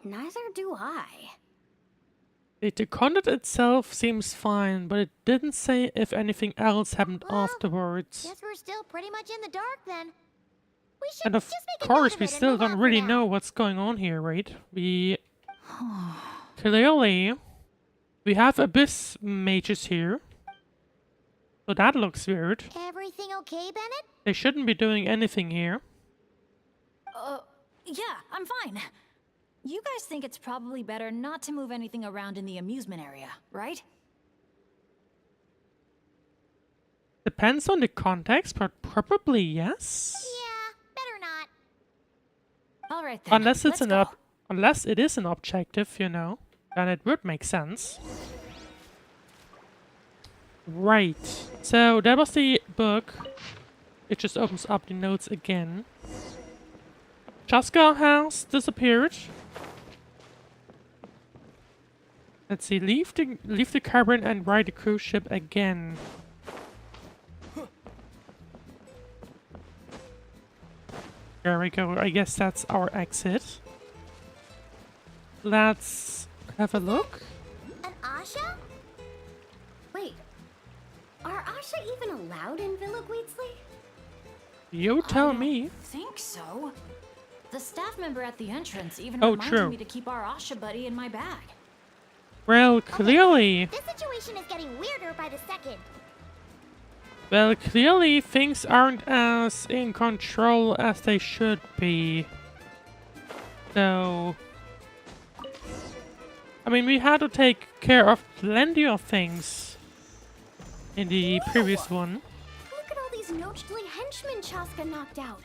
Neither do I. The content itself seems fine, but it didn't say if anything else happened afterwards. Guess we're still pretty much in the dark then. We should And of just make a note course, of we it and still move on don't for really now. know what's going on here, right? We clearly have abyss mages here, so that looks weird. Everything okay, Bennett? They shouldn't be doing anything here. Yeah, I'm fine. You guys think it's probably better not to move anything around in the amusement area, right? Depends on the context, but probably yes. Yeah, better not. All right then. Unless it's let's go. unless it is an objective, you know, then it would make sense. Right. So that was the book. It just opens up the notes again. Chasca has disappeared. Let's see. Leave the cabin and ride the cruise ship again. There we go. I guess that's our exit. Let's have a look. An Asha? Wait, are Asha even allowed in Villa Guitzley? You tell me. Think so. The staff member at the entrance even Oh, reminded true. me to keep our Asha buddy in my bag. Well, clearly... This situation is getting weirder by the second. Well, clearly things aren't as in control as they should be. So... I mean, we had to take care of plenty of things in the previous one. Look at all these Nochtly henchmen Chasca knocked out.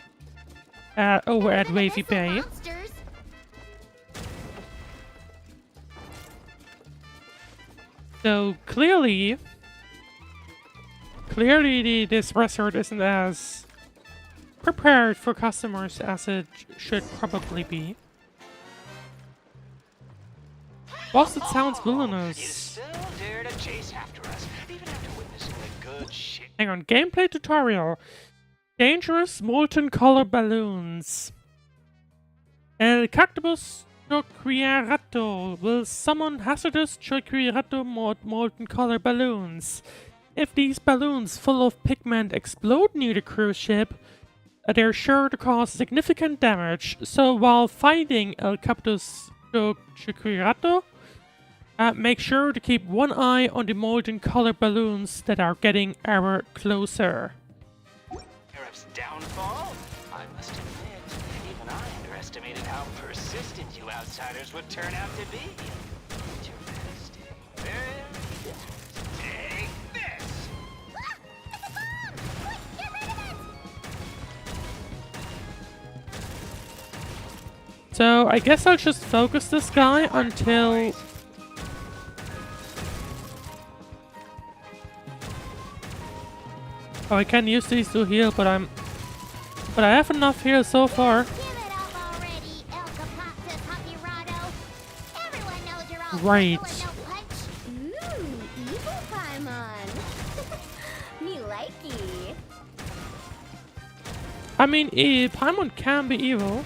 Over at None of Wavy this are Bay. monsters. So clearly this resort isn't as prepared for customers as it should probably be. Boss, it sounds You villainous. still dare to chase after us, even after witnessing the good shit. Hang on, gameplay tutorial. Dangerous molten color balloons. El Cactobus Choquirato will summon hazardous Choquirato molten color balloons. If these balloons full of pigment explode near the cruise ship, they're sure to cause significant damage. So while fighting El Cactus Choquirato, make sure to keep one eye on the molten color balloons that are getting ever closer. Sheriff's downfall? I must admit, even I underestimated how persistent you outsiders would turn out to be. Interesting. Very interesting. Take this! Ah! It's a bomb! Quick, get rid of it! So I guess I'll just focus this guy until... Oh, I can use these to heal, but I have enough heal so far. Give it up already, El Capactus Hakirado. Everyone knows you're all Right. no punch. Ooh, evil Paimon. Me likey. I mean, Paimon can be evil.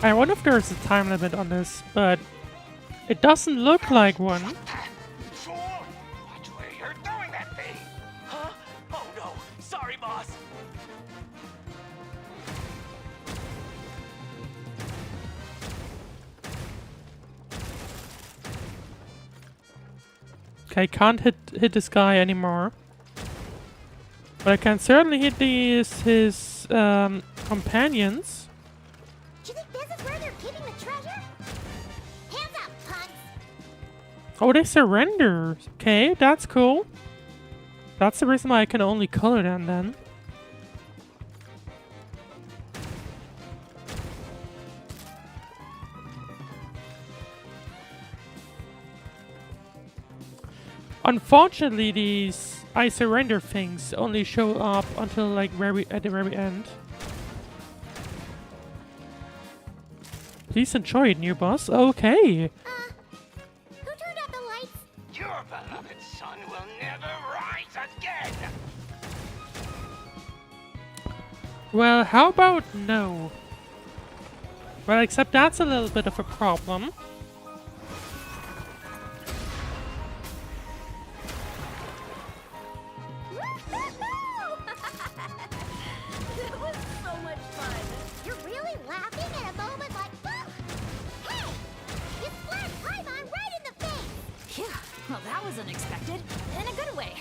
I wonder if there's a time limit on this, but it doesn't look like one. Fool! Watch where you're throwing that thing! Huh? Oh no! Sorry, boss! Okay, can't hit this guy anymore. But I can certainly hit his companions. Do you think this is where they're keeping the treasure? Hands up, punks! Oh, they surrender. Okay, that's cool. That's the reason why I can only color them then. Unfortunately, these I surrender things only show up until like at the very end. Please enjoy it, new boss. Okay. Who turned out the lights? Your beloved son will never rise again! Well, how about no? Well, except that's a little bit of a problem. That was so much fun. You're really laughing at a moment like, hey! You slapped Paimon right in the face! Yeah, well, that was unexpected. In a good way.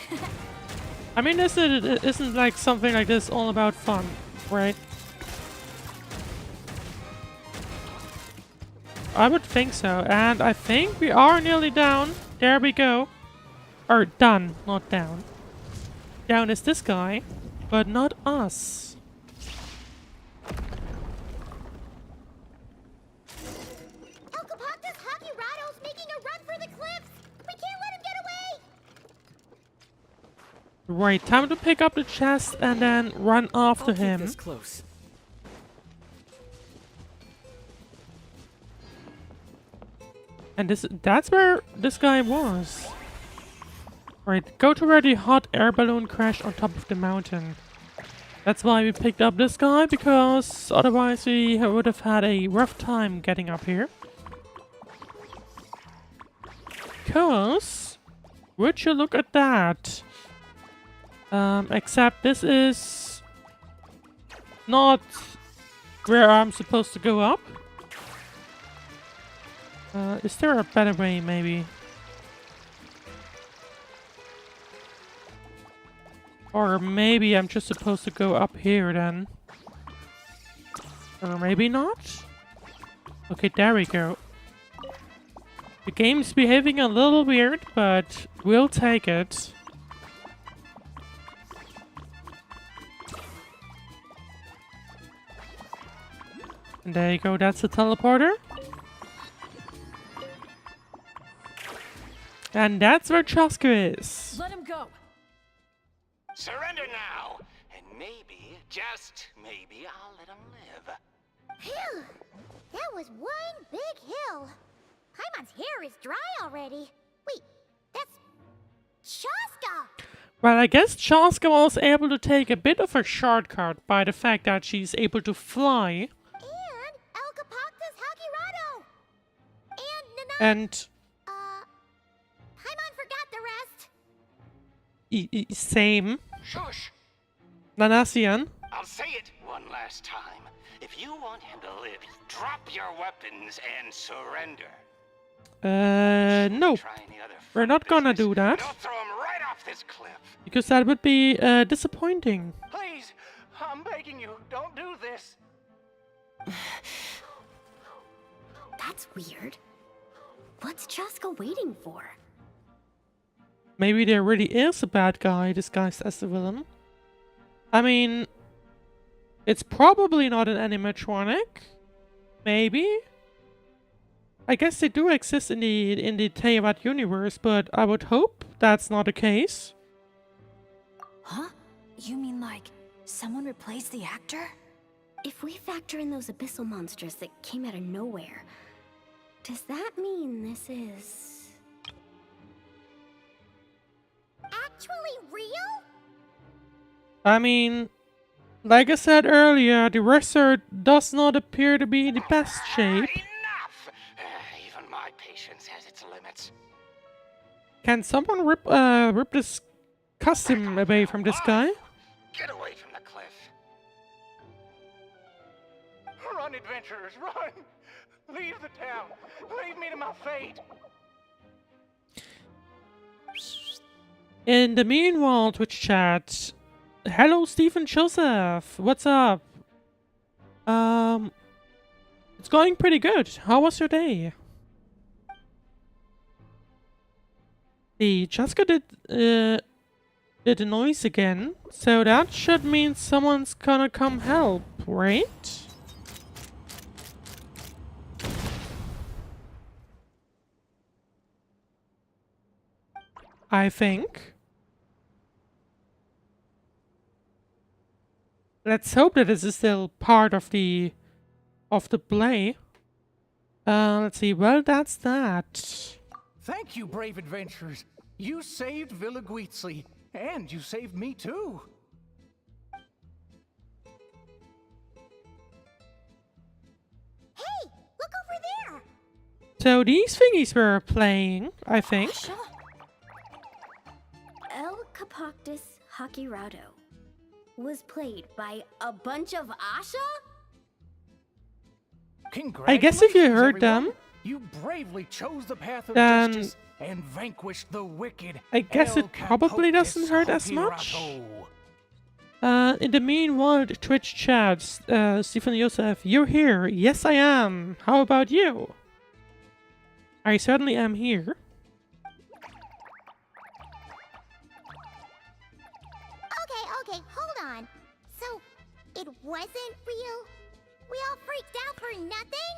I mean, isn't like something like this all about fun, right? I would think so, and I think we are nearly down. There we go. Or done, not down. Down is this guy, but not us. Alcapactus Hakirado's making a run for the cliffs! We can't let him get away! Right, time to pick up the chest and then run after I'll him. keep this close. And that's where this guy was. Right, go to where the hot air balloon crashed on top of the mountain. That's why we picked up this guy, because otherwise we would have had a rough time getting up here. Because, would you look at that? Except this is not where I'm supposed to go up. Is there a better way, maybe? Or maybe I'm just supposed to go up here then. Or maybe not? Okay, there we go. The game's behaving a little weird, but we'll take it. And there you go, that's the teleporter. And that's where Chasca is. Let him go. Surrender now, and maybe, just maybe, I'll let him live. Phew! That was one big hill. Paimon's hair is dry already. Wait, that's Chasca! Well, I guess Chasca was able to take a bit of a shortcut by the fact that she's able to fly. And Alcapactus Hakirado! And Nana... And Paimon forgot the rest. Same. Shush! Nanasian. I'll say it one last time. If you want him to live, drop your weapons and surrender. No. Try any other We're not gonna business, do that. and I'll throw him right off this cliff. Because that would be disappointing. Please, I'm begging you, don't do this. That's weird. What's Chasca waiting for? Maybe there really is a bad guy disguised as the villain. I mean, it's probably not an animatronic. Maybe. I guess they do exist in the Teyvat universe, but I would hope that's not the case. Huh? You mean like someone replaced the actor? If we factor in those abyssal monsters that came out of nowhere, does that mean this is... Actually real? I mean, like I said earlier, the wrestler does not appear to be in the best shape. Enough! Even my patience has its limits. Can someone rip this costume away from this guy? Get away from the cliff. Run, adventurers, run! Leave the town! Leave me to my fate! In the meanwhile, Twitch chat, hello, Stephen Joseph. What's up? It's going pretty good. How was your day? The Chasca did a noise again, so that should mean someone's gonna come help, right? I think. Let's hope that this is still part of the play. Let's see. Well, that's that. Thank you, brave adventurers. You saved Villa Guizzi, and you saved me too. Hey, look over there. So these thingies were playing, I think. El Capoctus Hakirado was played by a bunch of Asha? I guess if you heard everyone. them, You bravely chose the path of then justice and vanquished the wicked. I guess El it probably Capoctus doesn't hurt as much. Hakirato. In the meanwhile, Twitch chat, Stephen Joseph, you're here. Yes, I am. How about you? I certainly am here. Okay, hold on. So, it wasn't real? We all freaked out for nothing?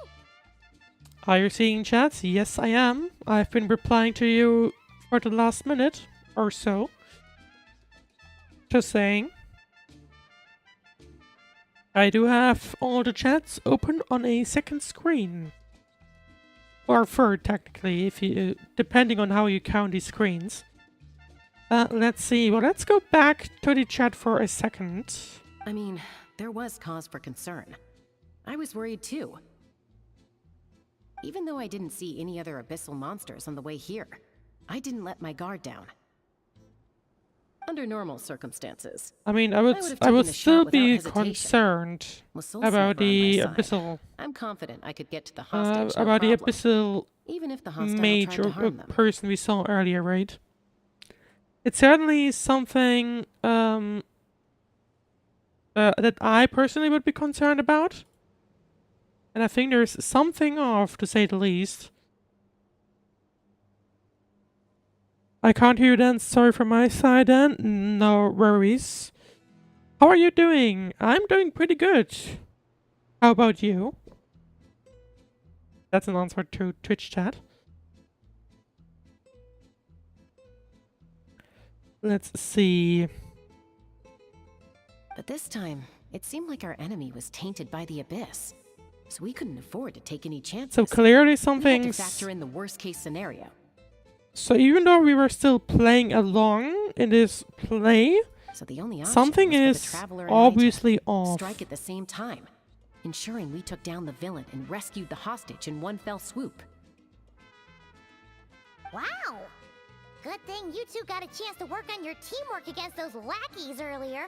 Are you seeing chats? Yes, I am. I've been replying to you for the last minute or so. Just saying. I do have all the chats open on a second screen. Or third, technically, if you depending on how you count these screens. Let's see. Well, let's go back to the chat for a second. I mean, there was cause for concern. I was worried too. Even though I didn't see any other abyssal monsters on the way here, I didn't let my guard down. Under normal circumstances, I mean, I would taken the still shot be without hesitation. concerned With Soul about Sniper on the my side, abyssal, I'm confident I could get to the hostage. no about the problem, abyssal even if the hostile mage tried to or harm them. person we saw earlier, right? It's certainly something that I personally would be concerned about. And I think there's something off, to say the least. I can't hear you then. Sorry from my side then. No worries. How are you doing? I'm doing pretty good. How about you? That's an answer to Twitch chat. Let's see. But this time, it seemed like our enemy was tainted by the abyss. So we couldn't afford to take any chances. So clearly We had to something's... factor in the worst case scenario. So even though we were still playing along in this play, So the only option something was for the is Traveler and I to obviously off. strike at the same time, ensuring we took down the villain and rescued the hostage in one fell swoop. Wow! Good thing you two got a chance to work on your teamwork against those lackeys earlier.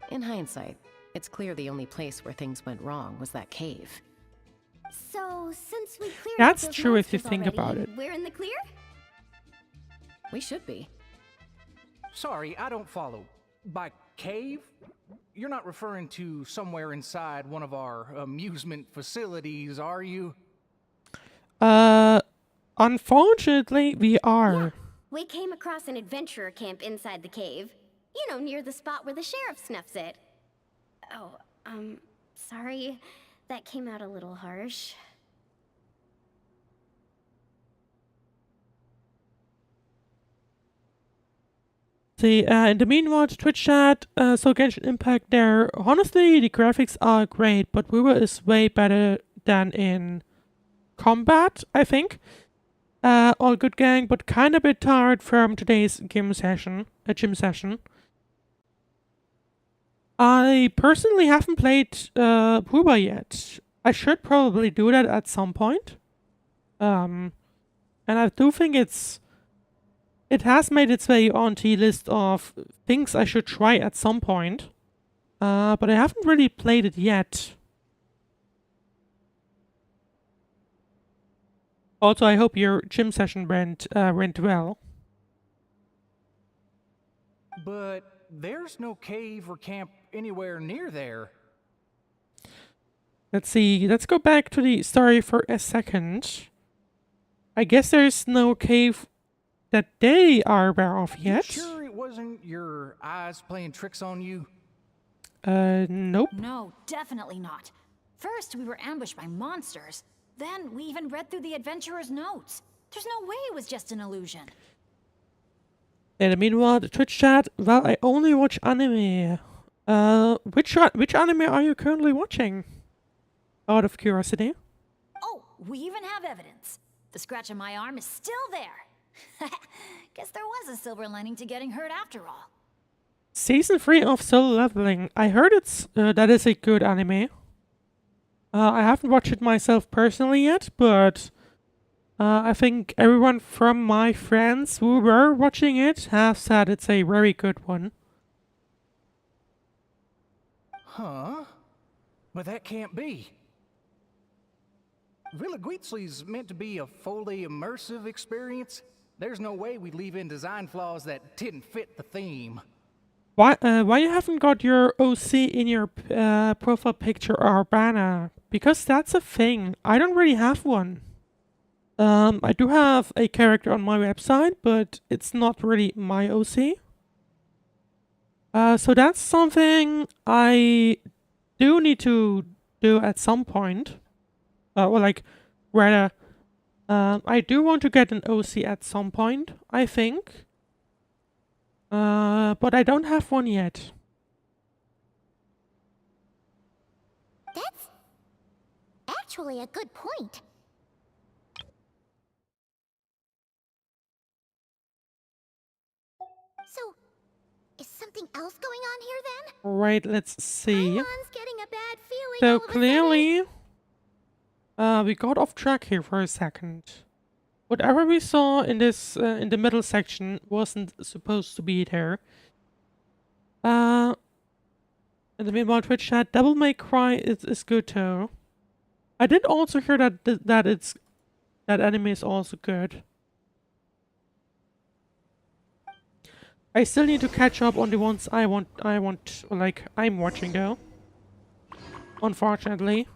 In hindsight, it's clear the only place where things went wrong was that cave. So, since we cleared That's out those true if you monsters think already, about it. We're in the clear? We should be. Sorry, I don't follow. By cave? You're not referring to somewhere inside one of our amusement facilities, are you? Unfortunately, we are. We came across an adventurer camp inside the cave. You know, near the spot where the sheriff snuffs it. Oh, sorry. That came out a little harsh. See, in the meanwhile, Twitch chat, so Genshin Impact there. Honestly, the graphics are great, but Wuba is way better than in combat, I think. All good gang, but kind of a bit tired from today's gym session. I personally haven't played Wuba yet. I should probably do that at some point. And I do think it has made its way onto the list of things I should try at some point. But I haven't really played it yet. Also, I hope your gym session went well. But there's no cave or camp anywhere near there. Let's see. Let's go back to the story for a second. I guess there's no cave that they are aware of yet. You sure it wasn't your eyes playing tricks on you? Nope. No, definitely not. First, we were ambushed by monsters. Then, we even read through the adventurer's notes. There's no way it was just an illusion. And meanwhile, the Twitch chat, well, I only watch anime. Which anime are you currently watching? Out of curiosity. Oh, we even have evidence. The scratch on my arm is still there. Guess there was a silver lining to getting hurt after all. Season 3 of Solo Leveling. I heard that is a good anime. I haven't watched it myself personally yet, but I think everyone from my friends who were watching it have said it's a very good one. Huh? But that can't be. Villa Guitzli's meant to be a fully immersive experience. There's no way we'd leave in design flaws that didn't fit the theme. Why you haven't got your OC in your profile picture or banner? Because that's a thing. I don't really have one. I do have a character on my website, but it's not really my OC. So that's something I do need to do at some point. Or like, rather, I do want to get an OC at some point, I think. But I don't have one yet. That's actually a good point. So, is something else going on here then? Right, let's see. Pylon's getting a bad feeling So all of a sudden. clearly, we got off track here for a second. Whatever we saw in this in the middle section wasn't supposed to be there. In the meanwhile, Twitch chat, Devil May Cry is good too. I did also hear that that anime is also good. I still need to catch up on the ones I'm watching though. Unfortunately.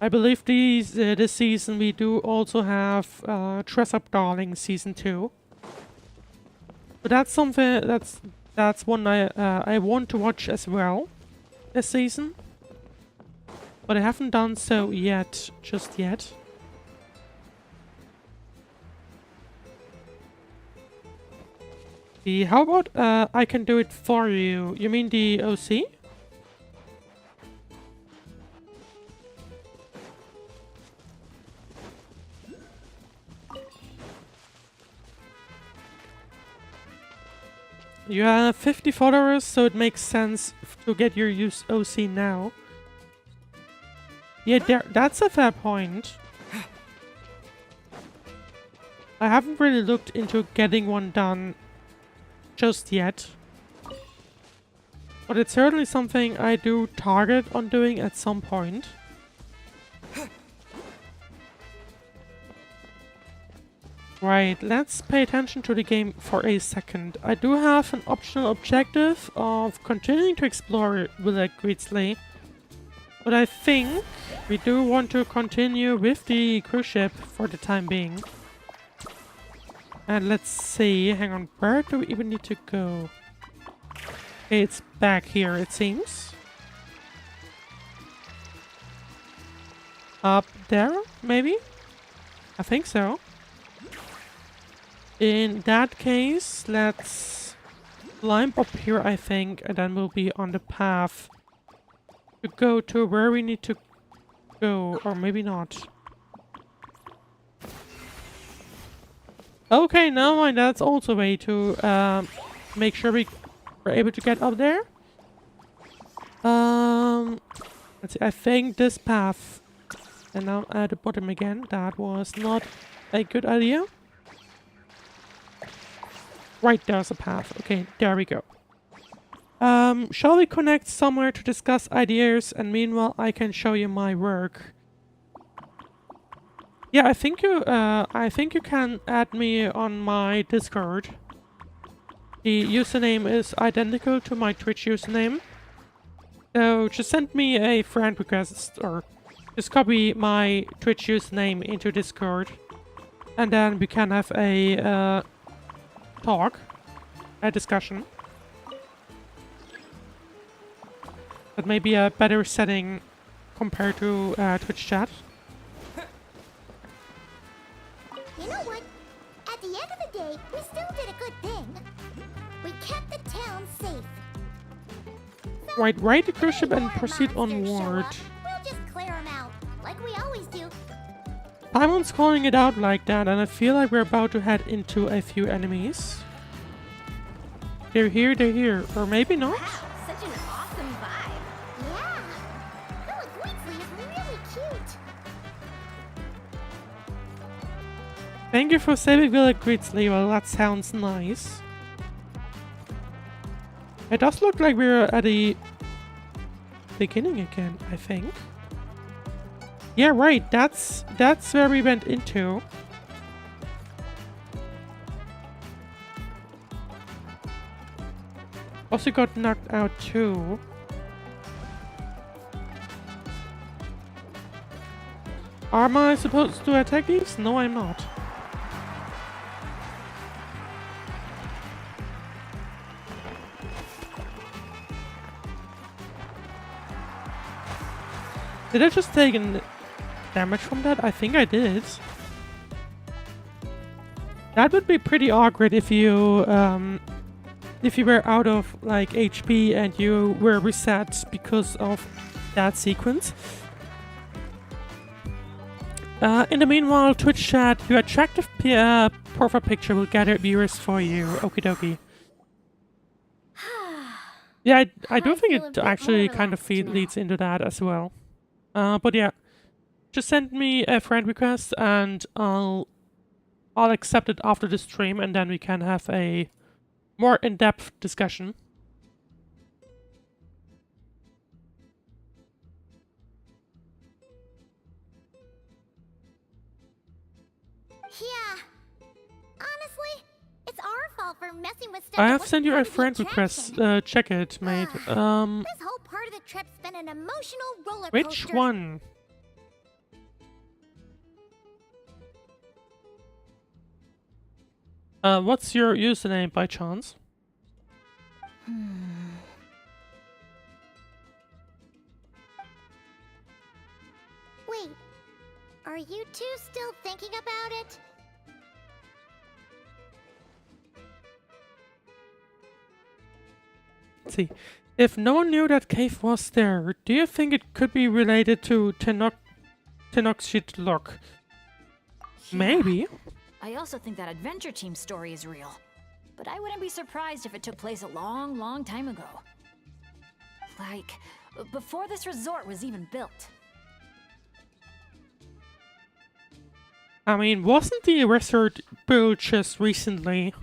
I believe this season we do also have Dress Up Darling season 2. But that's something that's one I want to watch as well this season. But I haven't done so yet, just yet. How about I can do it for you? You mean the OC? You have 50 followers, so it makes sense to get your OC now. Yeah, that's a fair point. I haven't really looked into getting one done just yet. But it's certainly something I do target on doing at some point. Right, let's pay attention to the game for a second. I do have an optional objective of continuing to explore Villa Guitzli. But I think we do want to continue with the cruise ship for the time being. And let's see, hang on, where do we even need to go? Okay, it's back here, it seems. Up there, maybe? I think so. In that case, let's climb up here, I think, and then we'll be on the path to go to where we need to go, or maybe not. Okay, never mind, that's also a way to make sure we're able to get up there. Let's see, I think this path, and now at the bottom again, that was not a good idea. Right, there's a path. Okay, there we go. Shall we connect somewhere to discuss ideas, and meanwhile I can show you my work? Yeah, I think you can add me on my Discord. The username is identical to my Twitch username. So just send me a friend request or just copy my Twitch username into Discord. And then we can have a talk, a discussion. That may be a better setting compared to Twitch chat. You know what? At the end of the day, we still did a good thing. We kept the town safe. So, Right, ride the cruise ship if and more proceed monsters show onward. up, we'll just clear them out, like we always do. Simon's calling it out like that, and I feel like we're about to head into a few enemies. They're here, or maybe not? Wow, such an awesome vibe. Yeah. Philip Weasley is really cute. Thank you for saving Villa Greetsley. Well, that sounds nice. It does look like we're at the beginning again, I think. Yeah, right. That's where we went into. Also got knocked out too. Am I supposed to attack these? No, I'm not. Did I just take damage from that? I think I did. That would be pretty awkward if you were out of like HP and you were reset because of that sequence. In the meanwhile, Twitch chat, your attractive profile picture will gather viewers for you. Okie dokie. Yeah, I do think feel a it bit actually more kind of relaxed now. leads into that as well. But yeah, just send me a friend request and I'll accept it after the stream, and then we can have a more in-depth discussion. Yeah. Honestly, it's our fault for messing with stuff. I that have wasn't sent you part a of the friend request. attraction. Check it, mate. This whole part of the trip's been an emotional roller Which coaster. one? What's your username by chance? Wait, are you two still thinking about it? Let's see. If no one knew that cave was there, do you think it could be related to Tenochtitlan? Maybe. I also think that adventure team story is real. But I wouldn't be surprised if it took place a long, long time ago. Like, before this resort was even built. I mean, wasn't the resort built just recently?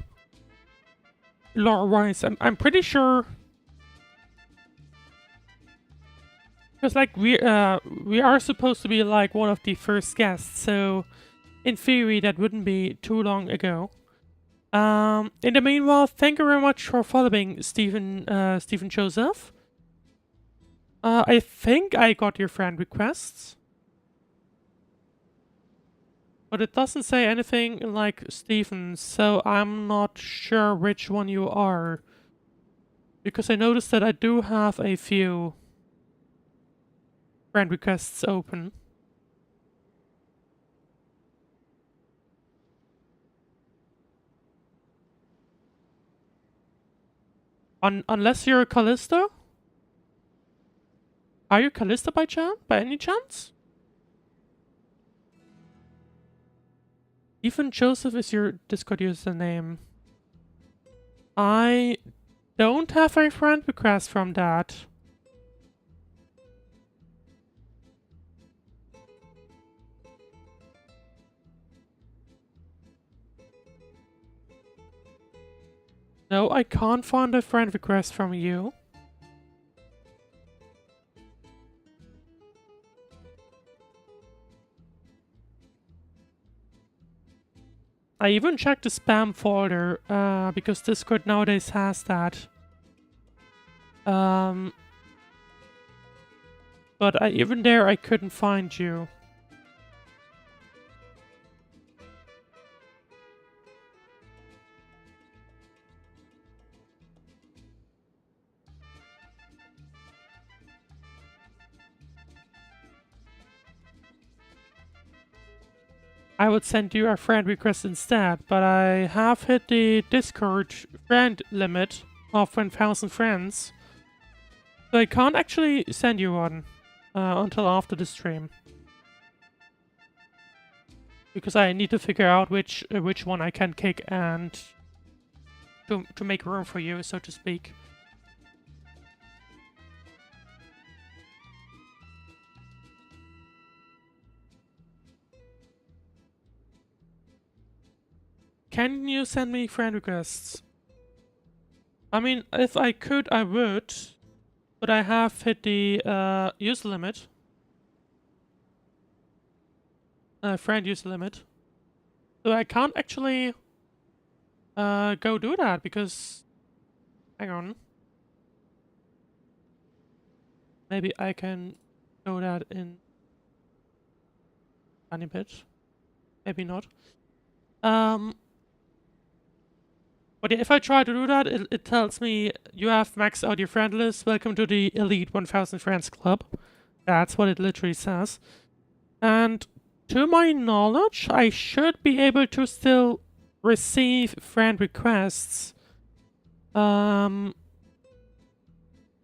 Lore-wise, I'm pretty sure. Because like we are supposed to be like one of the first guests, so in theory that wouldn't be too long ago. In the meanwhile, thank you very much for following Stephen Joseph. I think I got your friend requests. But it doesn't say anything like Stephen, so I'm not sure which one you are. Because I noticed that I do have a few friend requests open. Unless you're Callisto? Are you Callisto by any chance? Even Joseph is your Discord username. I don't have a friend request from that. No, I can't find a friend request from you. I even checked the spam folder, because Discord nowadays has that. But even there I couldn't find you. I would send you a friend request instead, but I have hit the Discord friend limit of 1,000 friends. So I can't actually send you one until after the stream. Because I need to figure out which one I can kick and to make room for you, so to speak. Can you send me friend requests? I mean, if I could, I would. But I have hit the user limit. Friend user limit. So I can't actually go do that because... Hang on. Maybe I can do that in... Tiny bit. Maybe not. But yeah, if I try to do that, it tells me you have maxed out your friend list. Welcome to the Elite 1000 Friends Club. That's what it literally says. And to my knowledge, I should be able to still receive friend requests. So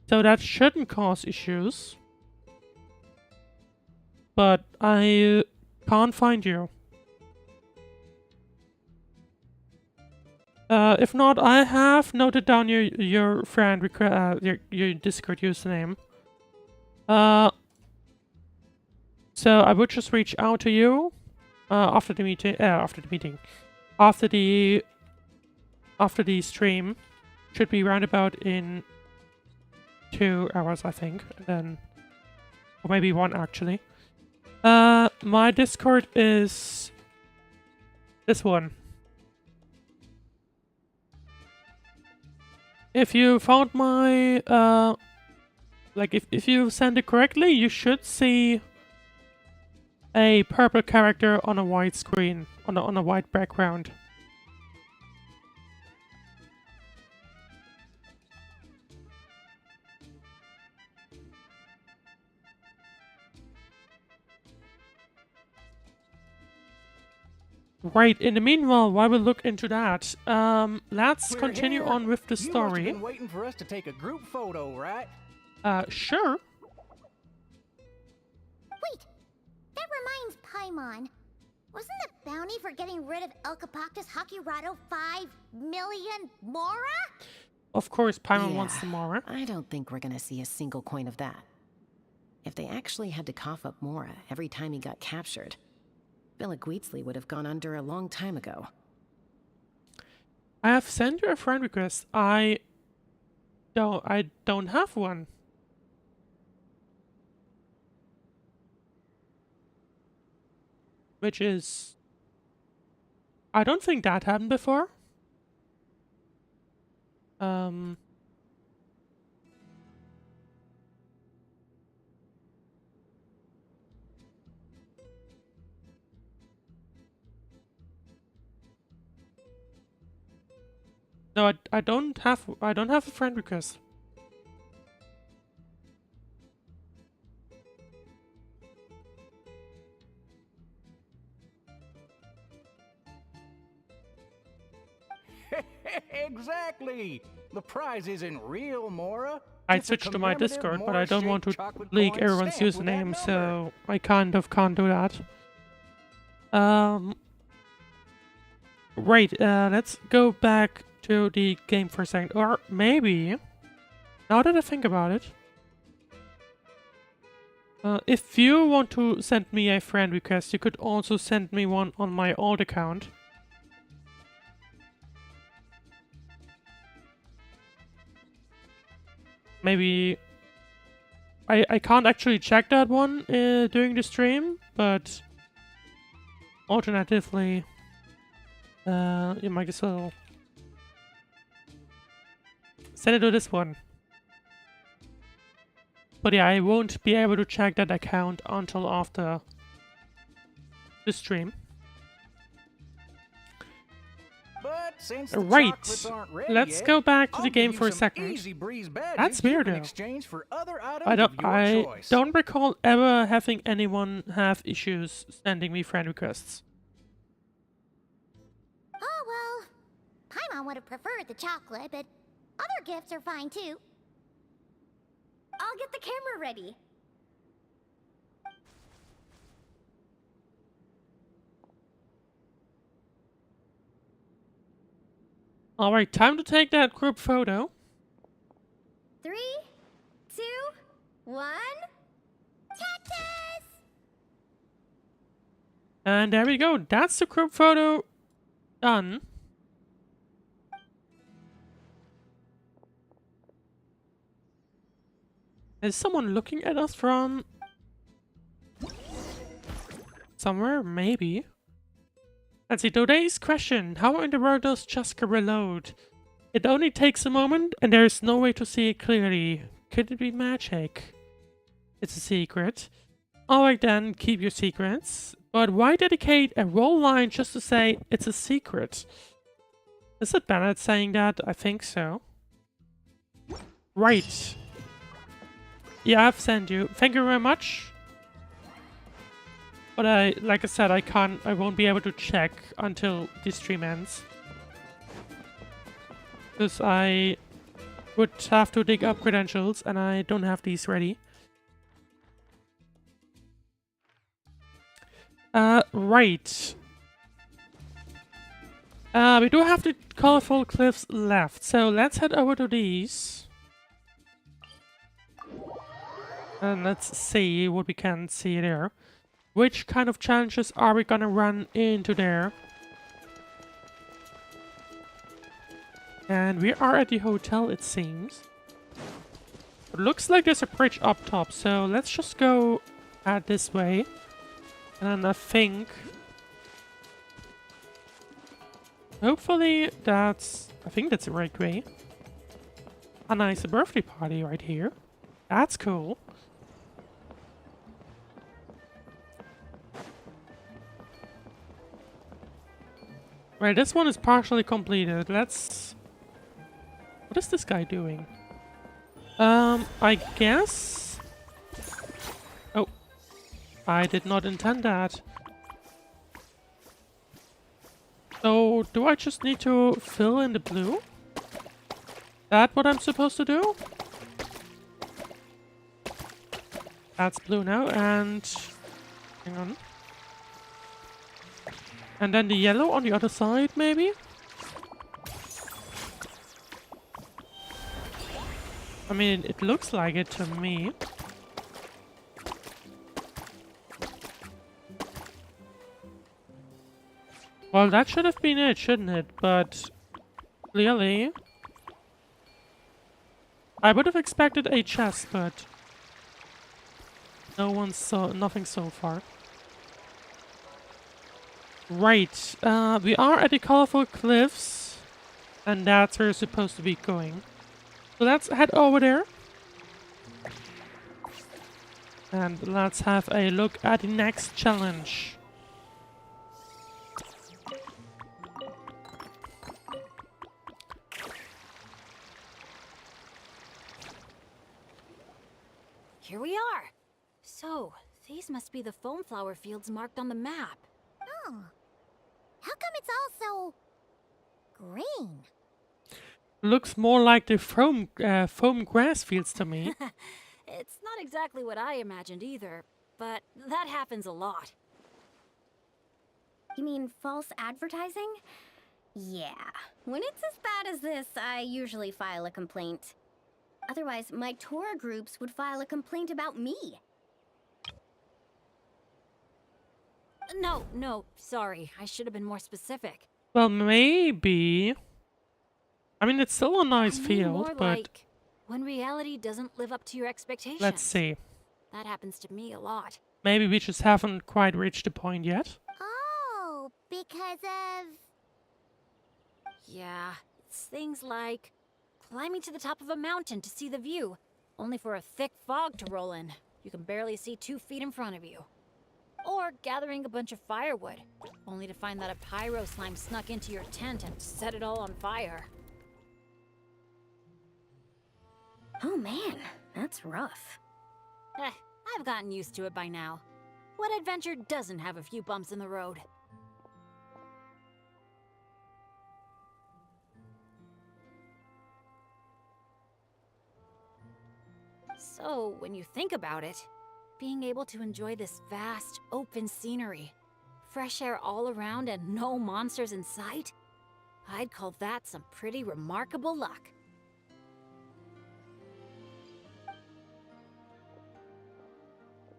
that shouldn't cause issues. But I can't find you. If not, I have noted down your friend request, your Discord username. So I would just reach out to you after the meeting. After the stream, should be roundabout in 2 hours, I think, and then, or maybe 1 actually. My Discord is this one. If you found my, like if you send it correctly, you should see a purple character on a white screen, on a white background. Right, in the meanwhile, while we look into that, let's continue on with the story. You must have been waiting for us to take a group photo, right? Sure. Wait, that reminds Paimon. Wasn't the bounty for getting rid of El Capactus Hakirado 5 million Mora? Of course, Paimon wants the Mora. I don't think we're gonna see a single coin of that. If they actually had to cough up Mora every time he got captured, Villaguitzli would have gone under a long time ago. I have sent you a friend request. I don't have one. Which is... I don't think that happened before. No, I don't have a friend request. Exactly! The prize isn't real, Mora. I switched to my Discord, but I don't want to leak everyone's username, so I kind of can't do that. Right, let's go back to the game for a second. Or maybe, now that I think about it, if you want to send me a friend request, you could also send me one on my old account. Maybe... I can't actually check that one during the stream, but alternatively... You might as well send it to this one. But yeah, I won't be able to check that account until after the stream. But since the Right, chocolates aren't ready let's yet, go back to I'll the give game you for a some second. Easy breeze badges That's you weird can though. exchange for other items I of your choice. don't recall ever having anyone have issues sending me friend requests. Oh, well. Paimon would have preferred the chocolate, but other gifts are fine too. I'll get the camera ready. Alright, time to take that group photo. 3, 2, 1. Cactus! And there we go. That's the group photo done. Is someone looking at us from somewhere? Maybe. Let's see, today's question. How in the world does Chasca reload? It only takes a moment and there's no way to see it clearly. Could it be magic? It's a secret. Alright then, keep your secrets. But why dedicate a roll line just to say it's a secret? Is it Bennett saying that? I think so. Right. Yeah, I've sent you. Thank you very much. But like I said, I won't be able to check until the stream ends. Because I would have to dig up credentials and I don't have these ready. Right. We do have the colorful cliffs left, so let's head over to these. And let's see what we can see there. Which kind of challenges are we gonna run into there? And we are at the hotel, it seems. It looks like there's a bridge up top, so let's just go this way. And I think... hopefully that's... I think that's the right way. A nice birthday party right here. That's cool. Right, this one is partially completed. Let's... what is this guy doing? I guess... oh. I did not intend that. So, do I just need to fill in the blue? That what I'm supposed to do? That's blue now, and... hang on. And then the yellow on the other side, maybe? I mean, it looks like it to me. Well, that should have been it, shouldn't it? But clearly... I would have expected a chest, but... nothing so far. Right, we are at the colorful cliffs, and that's where we're supposed to be going. So let's head over there. And let's have a look at the next challenge. Here we are. So, these must be the foam flower fields marked on the map. Oh. How come it's all so... green? Looks more like the foam grass fields to me. It's not exactly what I imagined either, but that happens a lot. You mean false advertising? Yeah. When it's as bad as this, I usually file a complaint. Otherwise, my tour groups would file a complaint about me. No, sorry. I should have been more specific. Well, maybe. I mean, it's still a nice I mean field, more but... like when reality doesn't live up to your expectations. let's see. That happens to me a lot. Maybe we just haven't quite reached the point yet. Oh, because of... Yeah, it's things like climbing to the top of a mountain to see the view, only for a thick fog to roll in. You can barely see 2 feet in front of you. Or gathering a bunch of firewood, only to find that a pyro slime snuck into your tent and set it all on fire. Oh man, that's rough. I've gotten used to it by now. What adventure doesn't have a few bumps in the road? So, when you think about it, being able to enjoy this vast, open scenery, fresh air all around and no monsters in sight, I'd call that some pretty remarkable luck.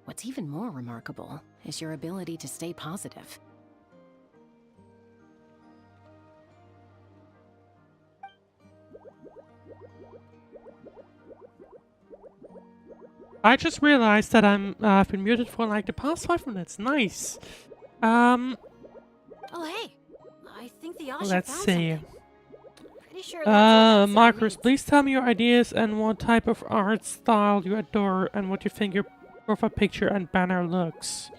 What's even more remarkable is your ability to stay positive. I just realized that I've been muted for like the past 5 minutes. Nice. Oh hey, I think the Asha Let's found see. something. Pretty sure that's what that sound Marcus, means. please tell me your ideas and what type of art style you adore and what you think your profile picture and banner looks.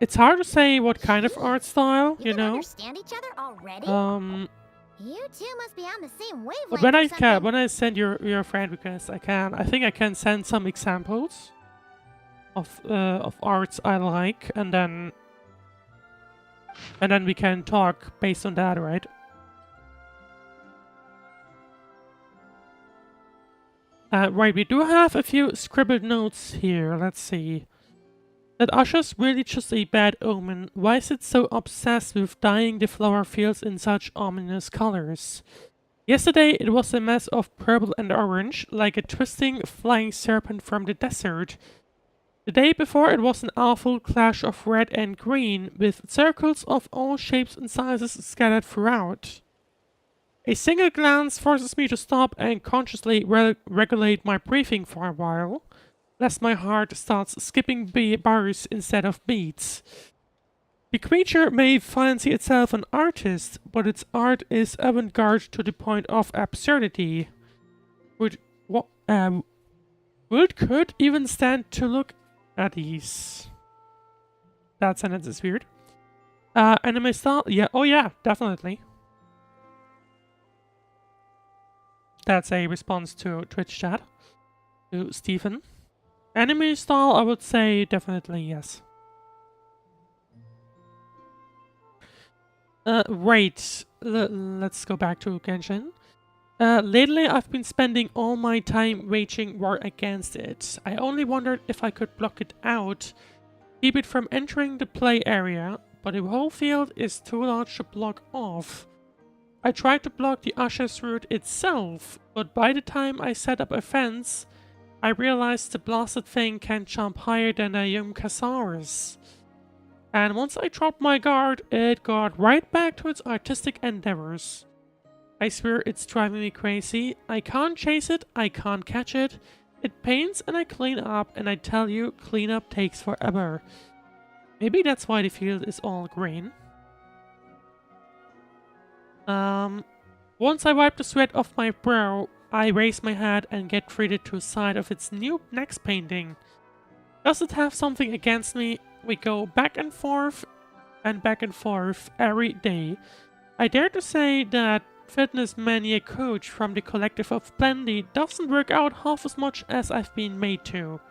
It's hard to say what kind of art style, you can know. understand each other already? You two must be on the same wavelength But when or I something. when I send your friend request, I think I can send some examples of arts I like, and then we can talk based on that, right? Right, we do have a few scribbled notes here. Let's see. That Usher's really just a bad omen. Why is it so obsessed with dyeing the flower fields in such ominous colors? Yesterday it was a mess of purple and orange, like a twisting, flying serpent from the desert. The day before it was an awful clash of red and green, with circles of all shapes and sizes scattered throughout. A single glance forces me to stop and consciously regulate my breathing for a while, lest my heart starts skipping bars instead of beats. The creature may fancy itself an artist, but its art is avant-garde to the point of absurdity. Would could even stand to look at these. That sentence is weird. Anime style? Yeah, oh yeah, definitely. That's a response to Twitch chat. To Stephen. Anime style, I would say definitely yes. Right. Let's go back to Genshin. Lately, I've been spending all my time waging war against it. I only wondered if I could block it out, keep it from entering the play area, but the whole field is too large to block off. I tried to block the Usher's route itself, but by the time I set up a fence, I realized the blasted thing can jump higher than a young Casaurus. And once I dropped my guard, it got right back to its artistic endeavors. I swear it's driving me crazy. I can't chase it, I can't catch it. It paints and I clean up, and I tell you, cleanup takes forever. Maybe that's why the field is all green. Once I wipe the sweat off my brow, I raise my head and get treated to a side of its new next painting. Does it have something against me? We go back and forth every day. I dare to say that fitness mania coach from the collective of Plenty doesn't work out half as much as I've been made to.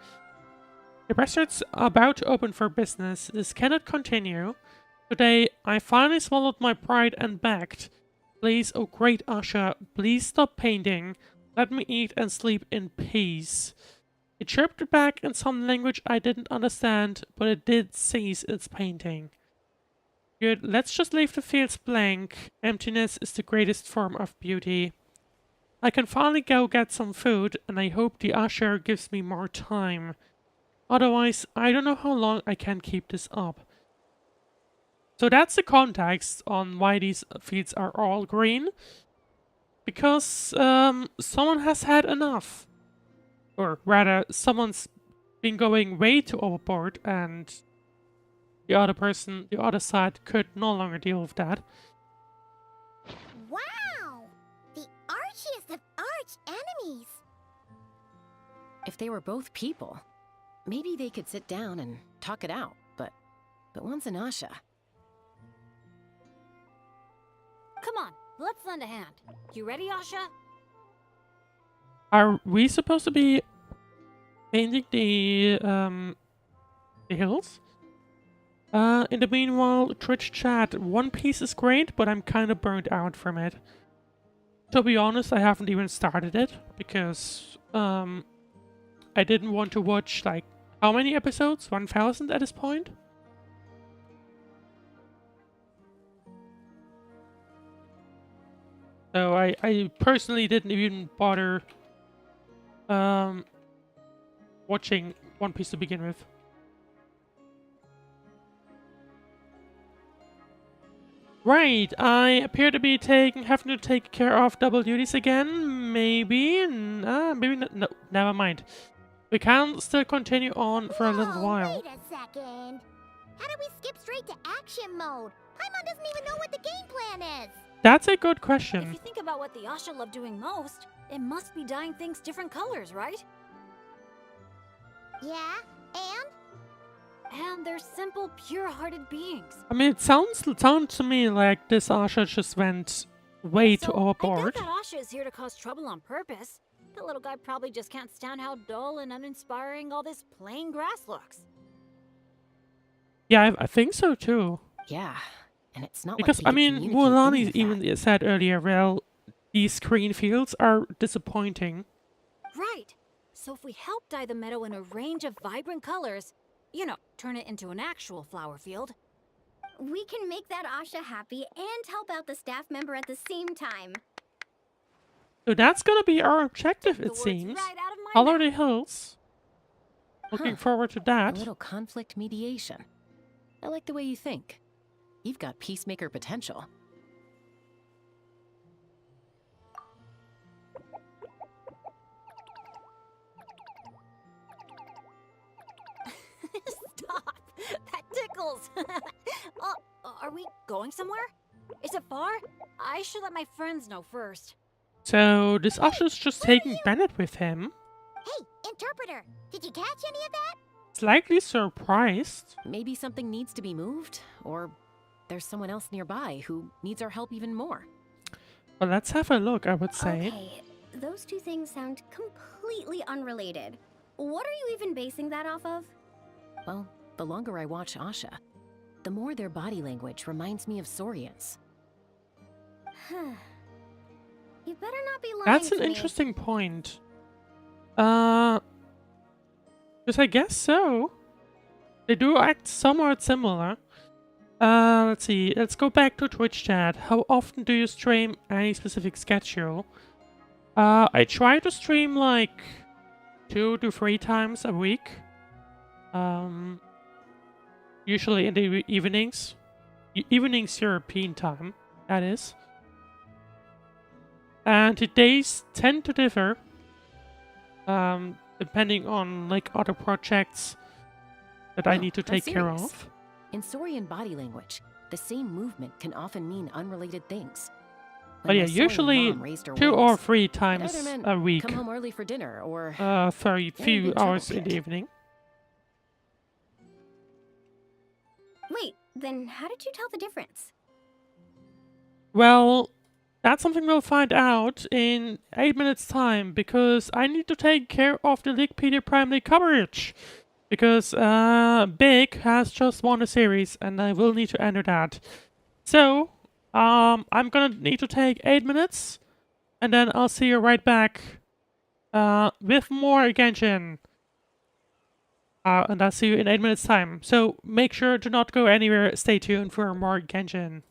The restaurant's about to open for business. This cannot continue. Today, I finally swallowed my pride and begged. Please, oh great Asha, please stop painting. Let me eat and sleep in peace. It chirped back in some language I didn't understand, but it did cease its painting. Good, let's just leave the fields blank. Emptiness is the greatest form of beauty. I can finally go get some food, and I hope the usher gives me more time. Otherwise, I don't know how long I can keep this up. So that's the context on why these fields are all green. Because someone has had enough. Or rather, someone's been going way too overboard and the other person, the other side could no longer deal with that. Wow! The archiest of arch enemies. If they were both people, maybe they could sit down and talk it out, but one's an Asha. Come on, let's lend a hand. You ready, Asha? Are we supposed to be painting the hills? In the meanwhile, Twitch chat, One Piece is great, but I'm kind of burnt out from it. To be honest, I haven't even started it because I didn't want to watch, like, how many episodes? 1000 at this point? So I personally didn't even bother watching One Piece to begin with. Right, I appear to be having to take care of double duties again. Maybe, maybe not. No, never mind. We can still continue on for a little while. Wait a second. How do we skip straight to action mode? Paimon doesn't even know what the game plan is. That's a good If question. you think about what the Asha love doing most, it must be dyeing things different colors, right? Yeah, and? And they're simple, pure-hearted beings. I mean, it sounds to me like this Asha just went way too So, I overboard. doubt that Asha is here to cause trouble on purpose. The little guy probably just can't stand how dull and uninspiring all this plain grass looks. Yeah, I think so too. Yeah, and it's not Because, like I he could mean, communicate Mualani any of that. even said earlier, well, these green fields are disappointing. Right. So if we help dye the meadow in a range of vibrant colors, you know, turn it into an actual flower field. We can make that Asha happy and help out the staff member at the same time. So that's gonna be our objective, The it words seems. right out of my Color mouth. the hills. Looking Huh. forward to A that. little conflict mediation. I like the way you think. You've got peacemaker potential. Stop! That tickles! Are we going somewhere? Is it far? I should let my friends know first. So this Asha's just taking Bennett with him. Hey, interpreter, did you catch any of that? Slightly surprised. Maybe something needs to be moved, or there's someone else nearby who needs our help even more. Well, let's have a look, I would say. Okay, those two things sound completely unrelated. What are you even basing that off of? Well, the longer I watch Asha, the more their body language reminds me of Saurians. You better not be lying That's an to me. interesting point. Because I guess so. They do act somewhat similar. Let's see. Let's go back to Twitch chat. How often do you stream? Any specific schedule? I try to stream like 2 to 3 times a week. Usually in the evenings. Evenings European time, that is. And the days tend to differ. Depending on like other projects that I No, need to I'm take care serious. of. In Saurian body language, the same movement can often mean unrelated things. But When yeah, my Saurian usually mom raised her 2 or wings, 3 it times either meant a week. come home early for dinner, or For a few big trouble hours in the pit. evening. Wait, then how did you tell the difference? Well, that's something we'll find out in 8 minutes time, because I need to take care of the Wikipedia Primary coverage. Because Big has just won a series, and I will need to enter that. So, I'm gonna need to take 8 minutes, and then I'll see you right back with more Genshin. And I'll see you in 8 minutes time. So, make sure to not go anywhere, stay tuned for more Genshin.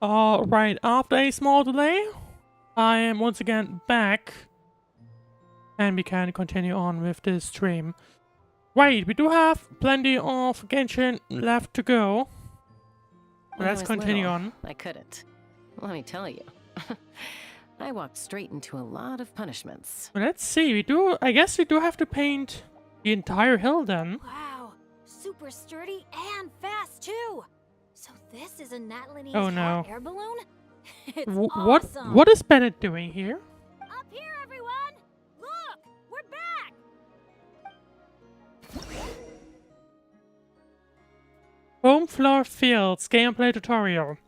Alright, after a small delay, I am once again back. And we can continue on with this stream. Right, we do have plenty of Genshin left to go. When I Let's was continue little, on. I couldn't. Let me tell you. I walked straight into a lot of punishments. Let's see, I guess we do have to paint the entire hill then. Wow, super sturdy and fast too. So this is a Natlanese Oh, no. hot air balloon? It's What awesome. what is Bennett doing here? Up here, everyone! Look, we're back. Foam Floor Fields gameplay tutorial.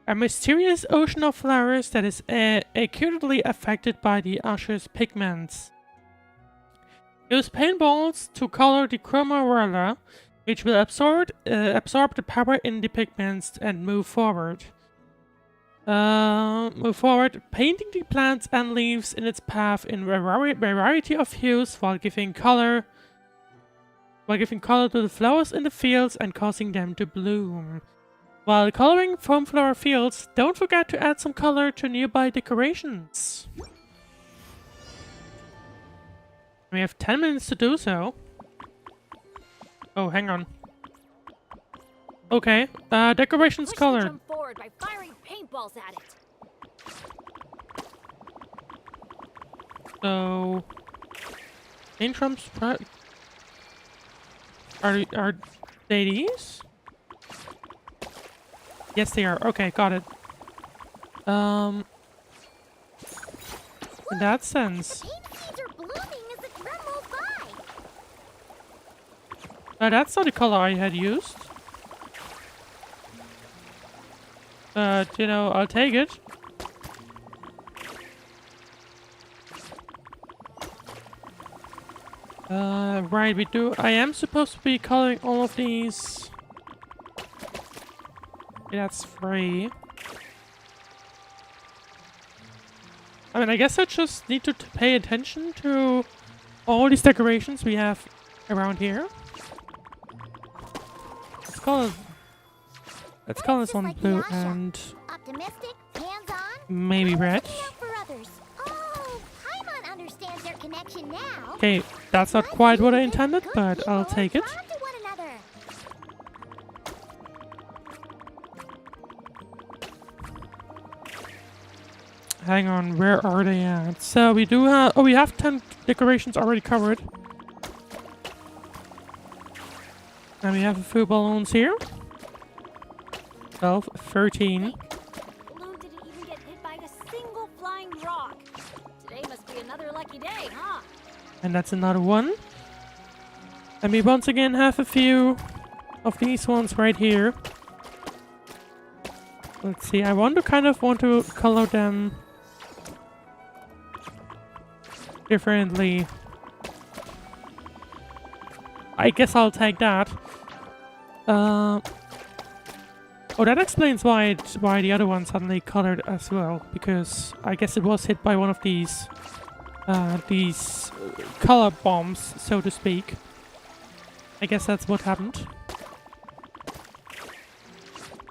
A mysterious ocean of flowers that is acutely affected by the usher's pigments. Use paintballs to color the chroma roller, which will absorb the power in the pigments and move forward. Painting the plants and leaves in its path in variety of hues while giving color to the flowers in the fields and causing them to bloom. While coloring foam flower fields, don't forget to add some color to nearby decorations. We have 10 minutes to do so. Oh, hang on. Okay, decorations Push the colored. drum forward by firing paintballs at it. So, intrams are they these? Yes, they are. Okay, got it. In that sense. Paint seeds are blooming as the drum rolls by. That's not the color I had used. But, you know, I'll take it. Right, I am supposed to be coloring all of these. Yeah, that's free. I mean, I guess I just need to pay attention to all these decorations we have around here. Let's call this one like blue Yasha. and Optimistic, hands-on, maybe red. looking out for others. Oh, Paimon understands their connection now. Okay, that's not quite what I intended, but I'll take it. Drawn to one another. Hang on, where are they at? So we do have... Oh, we have 10 decorations already covered. And we have a few balloons here. 12, 13. Balloon didn't even get hit by a single flying rock. Today must be another lucky day, huh? And that's another one. And we once again have a few of these ones right here. Let's see, I want to color them differently. I guess I'll take that. Oh, that explains why the other one suddenly colored as well, because I guess it was hit by one of these color bombs, so to speak. I guess that's what happened.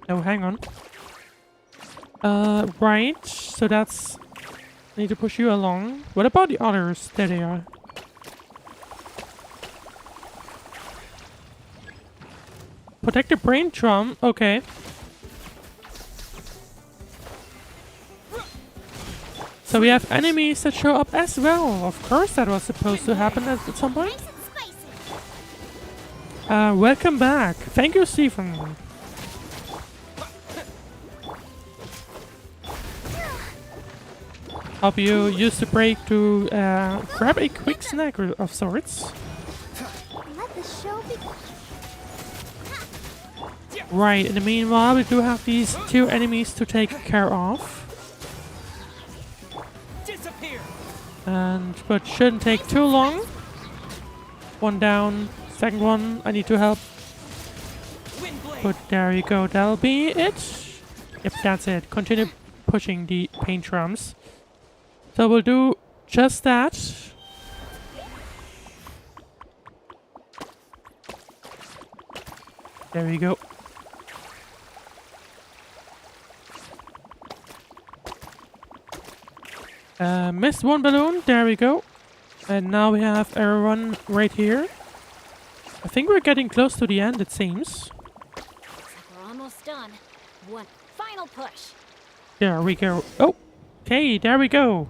No, hang on. Right, so that's... I need to push you along. What about the others? There they are. Protect the brain drum. Okay. So we have enemies that show up as well. Of course that was supposed to happen at some point. Nice and spicy. Welcome back. Thank you, Stephen. Hope you use the break to grab a quick snack of sorts. Let the show begin. Right, in the meanwhile, we do have these two enemies to take care of. Disappear. But shouldn't take too long. One down, second one, I need to help. But there you go, that'll be it. Yep, that's it. Continue pushing the paint drums. So we'll do just that. There we go. Missed one balloon. There we go. And now we have everyone right here. I think we're getting close to the end, it seems. Looks like we're almost done. One final push. There we go. Oh, okay, there we go.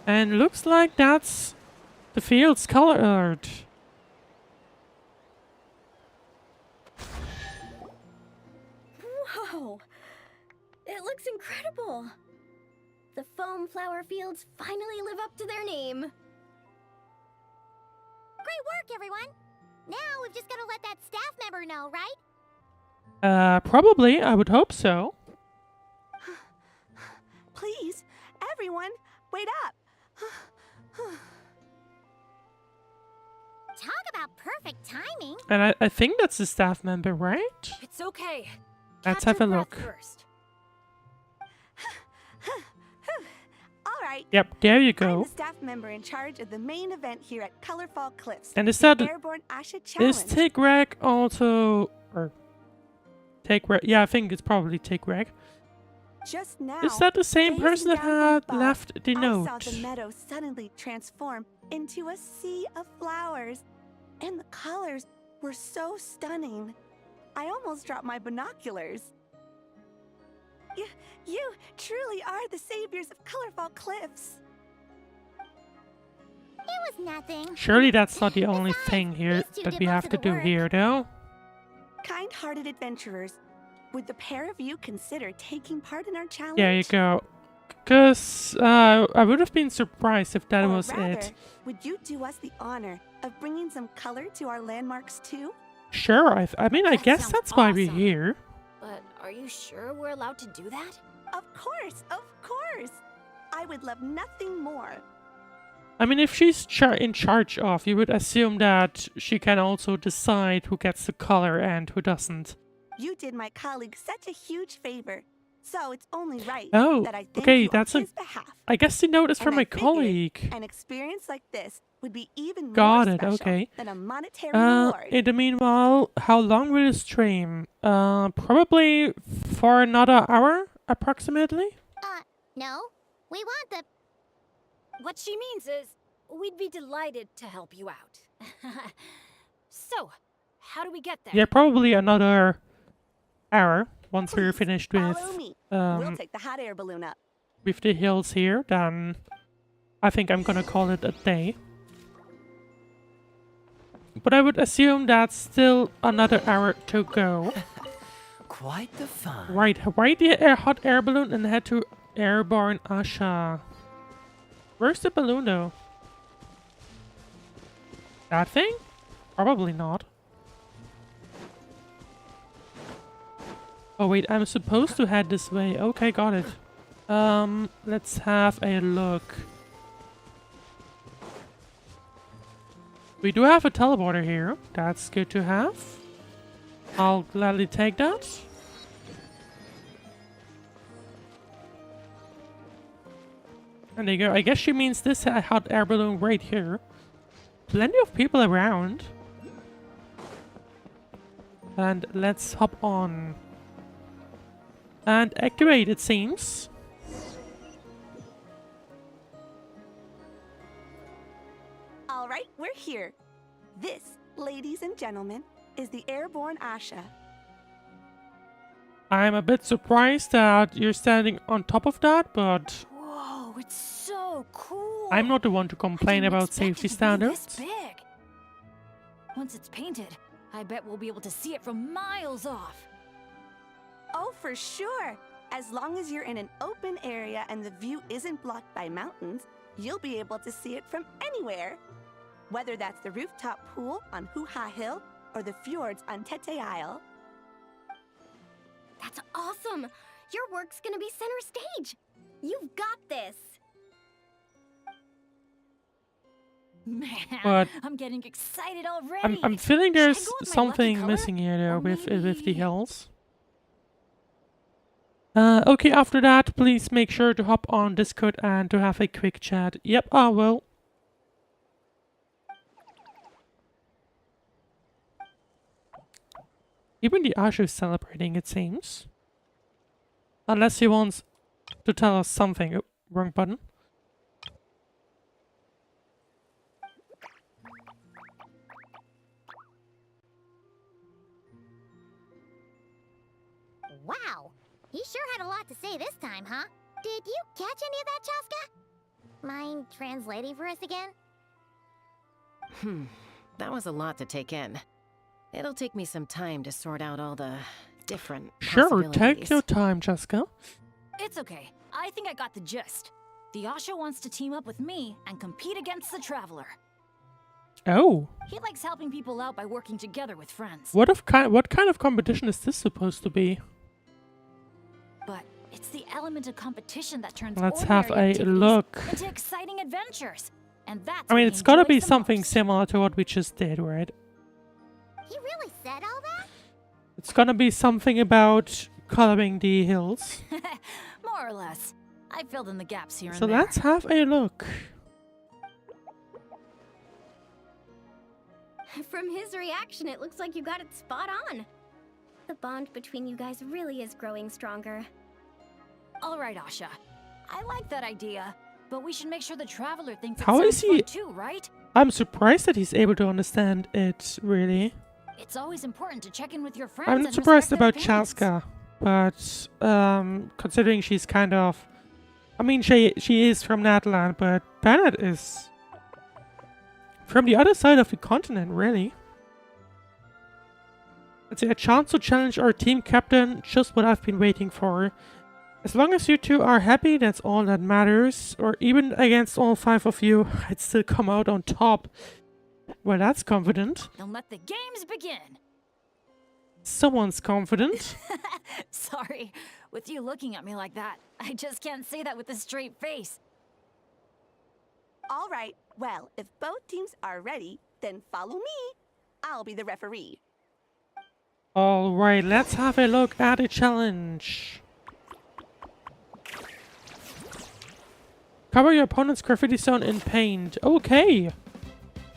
And looks like that's the field's colored. Whoa! It looks incredible! The foam flower fields finally live up to their name. Great work, everyone! Now we've just gotta let that staff member know, right? Probably. I would hope so. Please, everyone, wait up. Talk about perfect timing. And I think that's the staff member, right? It's okay. Let's Catch have a your look. breath first. All right. Yep, there you I'm go. the staff member in charge of the main event here at Colorfall Cliffs. And is that Airborne Asha Challenge. is Tigrex also or Tigrex? Yeah, I think it's probably Tigrex. Just now, Is that the same gazing person that down from had above, left the I note? saw the meadow suddenly transform into a sea of flowers, and the colors were so stunning. I almost dropped my binoculars. You truly are the saviors of Colorfall Cliffs. It was nothing. Surely that's not the only Besides, thing here these two that did we most have of to the do work. here, though. Kind-hearted adventurers, would the pair of you consider taking part in our challenge? There you go. Because I would have been surprised if that Or was rather, it. would you do us the honor of bringing some color to our landmarks too? Sure, I mean, I That guess sounds that's why we're awesome. here. But are you sure we're allowed to do that? Of course, of course. I would love nothing more. I mean, if she's in charge of, you would assume that she can also decide who gets the color and who doesn't. You did my colleague such a huge favor, so it's only right Oh, that I thank okay, you that's on a- his behalf. I guess the note is And from I my figured colleague. An experience like this would be even Got more it, special okay. than a monetary reward. In the meanwhile, how long will the stream? Probably for another hour, approximately? No. We want the... What she means is, we'd be delighted to help you out. So, how do we get there? Yeah, probably another hour once we're Please, finished with follow me. We'll um take the hot air balloon up. with the hills here. Then I think I'm gonna call it a day. But I would assume that's still another hour to go. Quite the fun. Right, ride the hot air balloon and head to Airborne Asha. Where's the balloon though? That thing? Probably not. Oh wait, I'm supposed to head this way. Okay, got it. Let's have a look. We do have a teleporter here. That's good to have. I'll gladly take that. And there you go. I guess she means this hot air balloon right here. Plenty of people around. And let's hop on. And activate, it seems. All right, we're here. This, ladies and gentlemen, is the Airborne Asha. I'm a bit surprised that you're standing on top of that, but Whoa, it's so cool. I'm not the one to complain I didn't about expect safety it to be this standards. big. Once it's painted, I bet we'll be able to see it from miles off. Oh, for sure. As long as you're in an open area and the view isn't blocked by mountains, you'll be able to see it from anywhere. Whether that's the rooftop pool on Hoo-Ha Hill or the fjords on Tete Isle. That's awesome! Your work's gonna be center stage! You've got this! Man, But I'm getting excited already. I'm feeling Should I there's go with my lucky something color? missing here though Or with the maybe- hills. Okay, after that, please make sure to hop on Discord and to have a quick chat. Yep, I will. Even the Ashu is celebrating, it seems. Unless he wants to tell us something. Oh, wrong button. Wow, he sure had a lot to say this time, huh? Did you catch any of that, Chasca? Mind translating for us again? That was a lot to take in. It'll take me some time to sort out all the different Sure, possibilities. take your time, Chasca. It's okay. I think I got the gist. The Asha wants to team up with me and compete against the Traveler. Oh. He likes helping people out by working together with friends. What kind of competition is this supposed to be? But it's the element of competition that turns Let's have ordinary a activities look. into exciting adventures. And that's I mean, what it's he gotta enjoys be the something most. similar to what we just did, right? He really said all that? It's gonna be something about coloring the hills. More or less. I filled in the gaps here So and there. let's have a look. From his reaction, it looks like you got it spot on. The bond between you guys really is growing stronger. All right, Asha. I like that idea, but we should make sure the Traveler thinks How it is sounds he- fun too, right? I'm surprised that he's able to understand it, really. It's always important to check in with your friends. I'm and not surprised respect their about opinions. Chasca, but considering she's kind of... I mean, she is from Natlan, but Bennett is from the other side of the continent, really. It's a chance to challenge our team captain, just what I've been waiting for. As long as you two are happy, that's all that matters. Or even against all 5 of you, I'd still come out on top. Well, that's confident. Then let the games begin. Someone's confident. Sorry, with you looking at me like that, I just can't say that with a straight face. All right, well, if both teams are ready, then follow me. I'll be the referee. Alright, let's have a look at a challenge. Cover your opponent's graffiti zone in paint. Okay.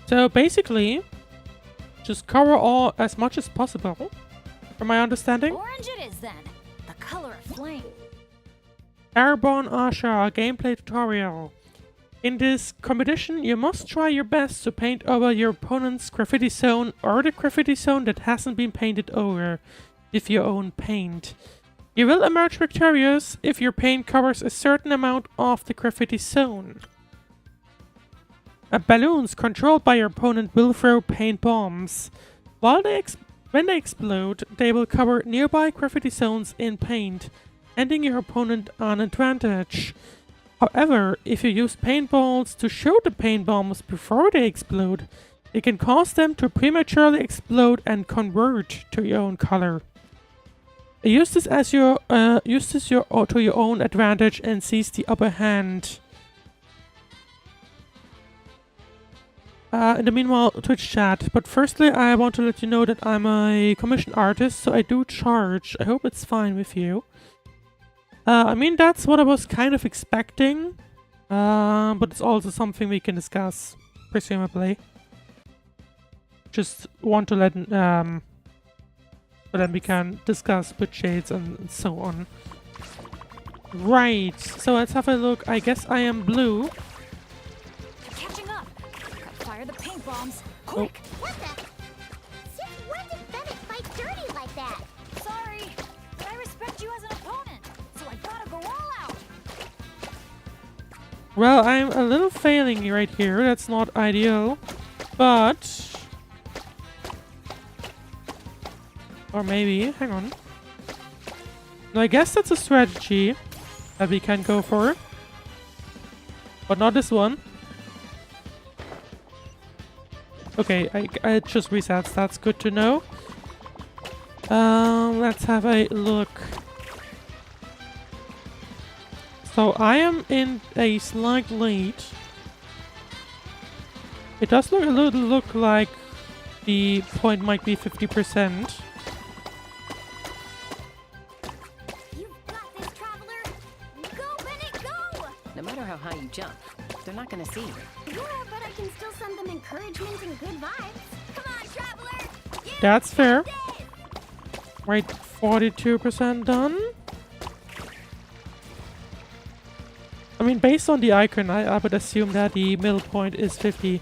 So basically, just cover all as much as possible. From my understanding. Orange it is then. The color of flame. Airborne Asha gameplay tutorial. In this competition, you must try your best to paint over your opponent's graffiti zone or the graffiti zone that hasn't been painted over with your own paint. You will emerge victorious if your paint covers a certain amount of the graffiti zone. Balloons controlled by your opponent will throw paint bombs. When they explode, they will cover nearby graffiti zones in paint, ending your opponent an advantage. However, if you use paintballs to show the paint bombs before they explode, it can cause them to prematurely explode and convert to your own color. Use this to your own advantage and seize the upper hand. In the meanwhile, Twitch chat. But firstly, I want to let you know that I'm a commissioned artist, so I do charge. I hope it's fine with you. I mean, that's what I was kind of expecting. But it's also something we can discuss, presumably. Just want to let... but then we can discuss with shades and so on. Right, so let's have a look. I guess I am blue. They're catching up. Gotta fire the paint bombs. Quick. What the? Since when did Bennett fight dirty like that? Sorry, but I respect you as an opponent, so I gotta go all out. Well, I'm a little failing right here. That's not ideal. But... or maybe, hang on. No, I guess that's a strategy that we can go for. But not this one. Okay, I just resets. That's good to know. Let's have a look. So I am in a slight lead. It does look like the point might be 50%. No matter how high you jump, they're not gonna see you. Yeah, but I can still send them encouragement and good vibes. Come on, Traveler! That's fair. Right, 42% done. I mean, based on the icon, I would assume that the middle point is 50.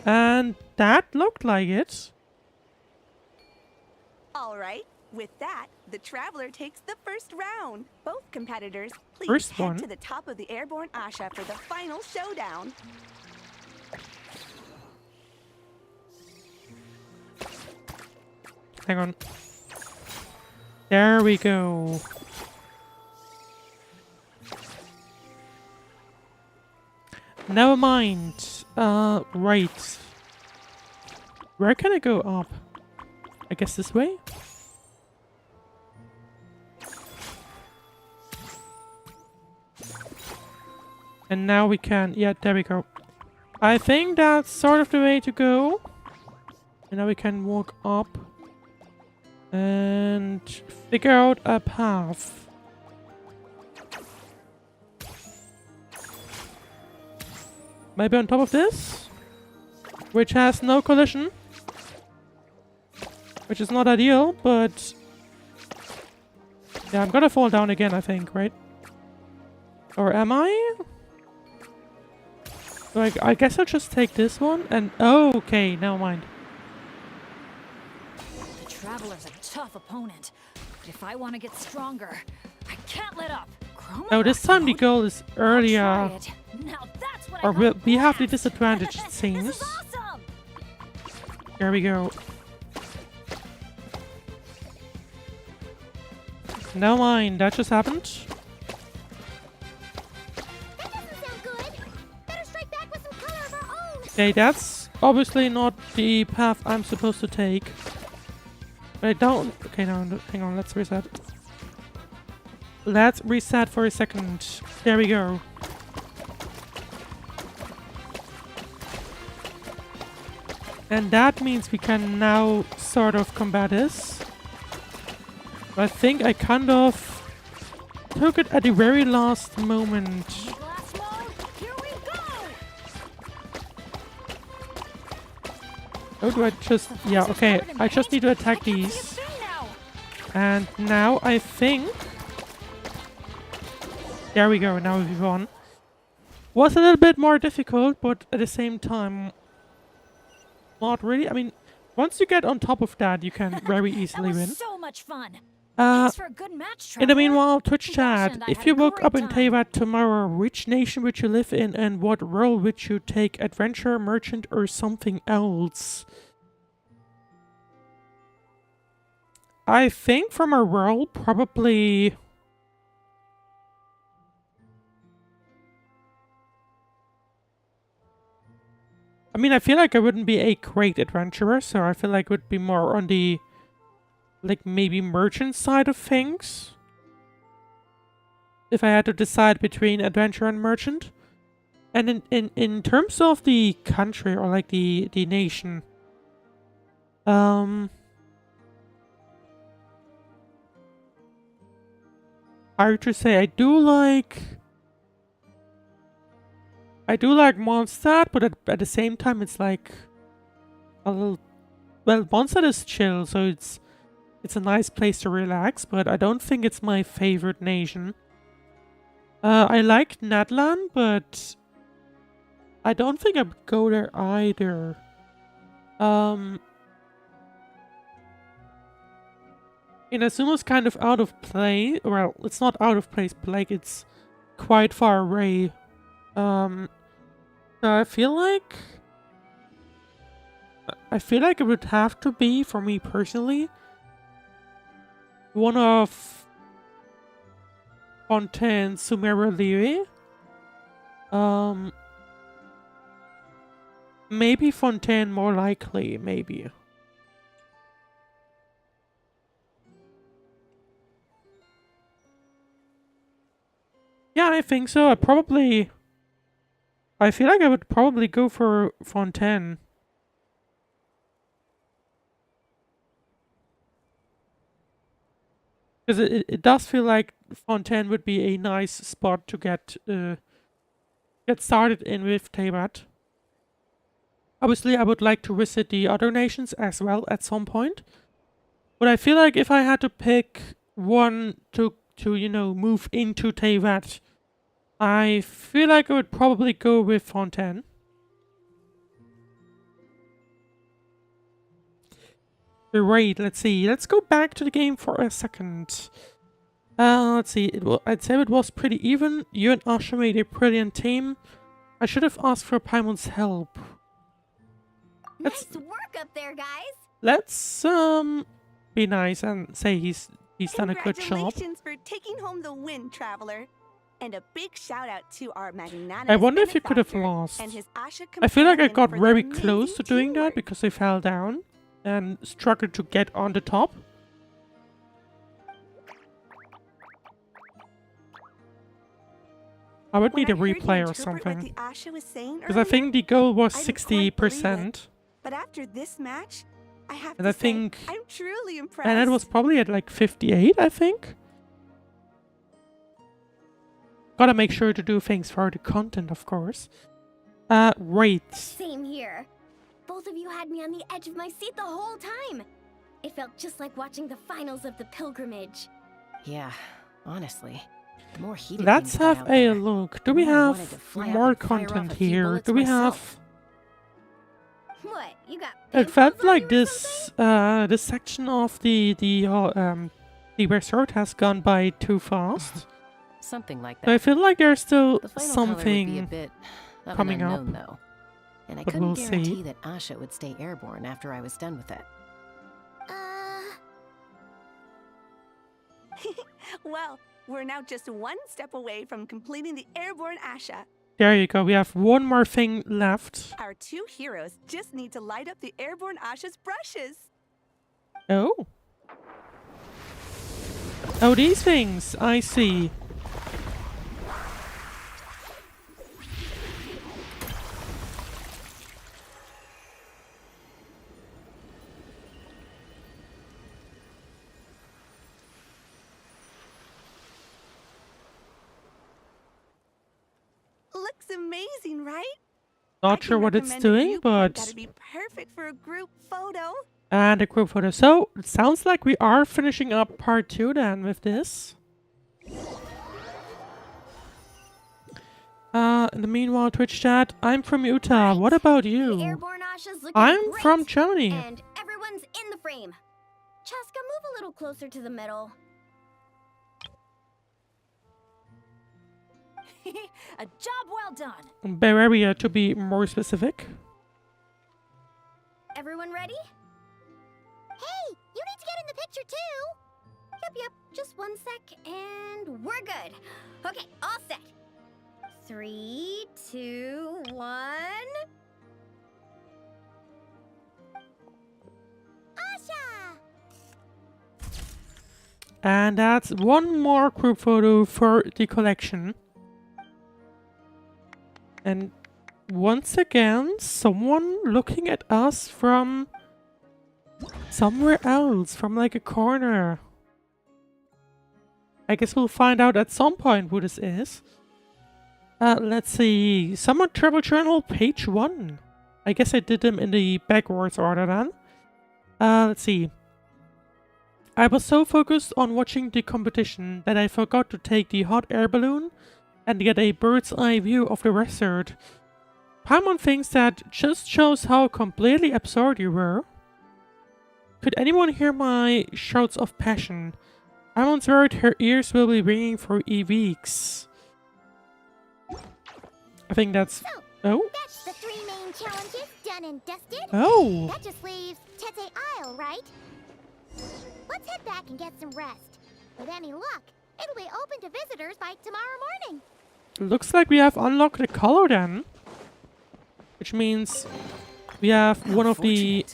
And that looked like it. All right. With that, the traveler takes the first round. Both competitors, please First head one. to the top of the airborne Asha for the final showdown. Hang on. There we go. Never mind. Right. Where can I go up? I guess this way? And now we can... Yeah, there we go. I think that's sort of the way to go. And now we can walk up. And figure out a path. Maybe on top of this? Which has no collision. Which is not ideal, but... Yeah, I'm gonna fall down again, I think, right? Or am I? Like, I guess I'll just take this one and... Oh, okay, never mind. The Traveler's a tough opponent, but if I want to get stronger, I can't let up. No, this time the goal is earlier. Now that's what Or we have the disadvantage, it seems. This is awesome. Here we go. Never mind, that just happened. That doesn't sound good. Better strike back with some color of our own. Okay, that's obviously not the path I'm supposed to take. But I don't... Okay, no, hang on, let's reset. Let's reset for a second. There we go. And that means we can now sort of combat this. I think I kind of took it at the very last moment. Blast mode, here we go. Oh, do I just... Yeah, okay. I just need to attack these. And now I think... There we go, now we've won. Was a little bit more difficult, but at the same time... Not really. I mean, once you get on top of that, you can very easily That was win. so much fun. Thanks for a good match, In the Traveler. meanwhile, Twitch Gosh, chat, and I if had you a woke up great in time. Teyvat tomorrow, which nation would you live in and what role would you take? Adventurer, merchant, or something else? I think from a role, probably... I mean, I feel like I wouldn't be a great adventurer, so I feel like it would be more on the... like, maybe merchant side of things. If I had to decide between adventurer and merchant. And in terms of the country, or like the nation... I would just say I do like Mondstadt, but at the same time it's like a little... Well, Mondstadt is chill, so it's a nice place to relax, but I don't think it's my favorite nation. I like Natlan, but I don't think I would go there either. Inazuma's kind of out of place. Well, it's not out of place, but like it's quite far away. So I feel like it would have to be, for me personally, one of Fontaine, Sumera Liri. Maybe Fontaine more likely, maybe. Yeah, I think so. I feel like I would probably go for Fontaine. Because it does feel like Fontaine would be a nice spot to get started in with Teyvat. Obviously, I would like to visit the other nations as well at some point. But I feel like if I had to pick one to you know, move into Teyvat, I feel like I would probably go with Fontaine. Right, let's see. Let's go back to the game for a second. Let's see. I'd say it was pretty even. You and Asha made a brilliant team. I should have asked for Paimon's help. Nice work up there, guys. Let's be nice and say he's done a good job. Congratulations for taking home the win, Traveler. And a big shout out to our magnanimous I wonder if you could have benefactor lost. and his Asha I feel like I companion got for very their close to amazing doing that teamwork. because I fell down and struggled to get on the top. I would need a When I heard you replay or interpret what something. the Asha was saying Because I earlier, think the goal was I didn't quite believe it. 60%. But after this match, I have And to I say, think- I'm truly impressed. And it was probably at like 58, I think. Gotta make sure to do things for the content, of course. Right. Same here. Both of you had me on the edge of my seat the whole time. It felt just like watching the finals of the pilgrimage. Yeah, honestly. The more heated Let's things got have out a there, look. the Do we more I wanted to have fly up more and fire off content a few here? bullets Do we myself. What? You got It pimples felt on like you or this this section of the resort has gone by too fast. Something like that. So I feel like there's still The final color would be a something bit of coming an up, unknown, though. And I but couldn't we'll see. guarantee that Asha would stay airborne after I was done with it. Well, we're now just one step away from completing the airborne Asha. There you go. We have one more thing left. Our two heroes just need to light up the airborne Asha's brushes. Oh. Oh, these things. I see. Looks amazing, right? Not sure what it's doing, That'd but... be perfect for a group photo. And a group photo. So, it sounds like we are finishing up part 2 then with this. In the meanwhile, Twitch chat, I'm from Utah. What about The you? airborne Asha's looking I'm great. from Germany. And everyone's in the frame. Chasca, move a little closer to the middle. A job well done. Bavaria, to be more specific. Everyone ready? Hey, you need to get in the picture too. Yep. Just one sec, and we're good. Okay, all set. 3, 2, 1. Asha! And that's one more group photo for the collection. And once again, someone looking at us from somewhere else, from like a corner. I guess we'll find out at some point who this is. Let's see. Summer Travel Journal, page 1. I guess I did them in the backwards order then. Let's see. I was so focused on watching the competition that I forgot to take the hot air balloon and get a bird's eye view of the resort. Paimon thinks that just shows how completely absurd you were. Could anyone hear my shouts of passion? Paimon's worried her ears will be ringing for weeks. I think that's... So, Oh? that's the 3 main challenges done and dusted. Oh! That just leaves Tete Isle, right? Let's head back and get some rest. With any luck, it'll be open to visitors by tomorrow morning. Looks like we have unlocked the color then. Which means we have one of the...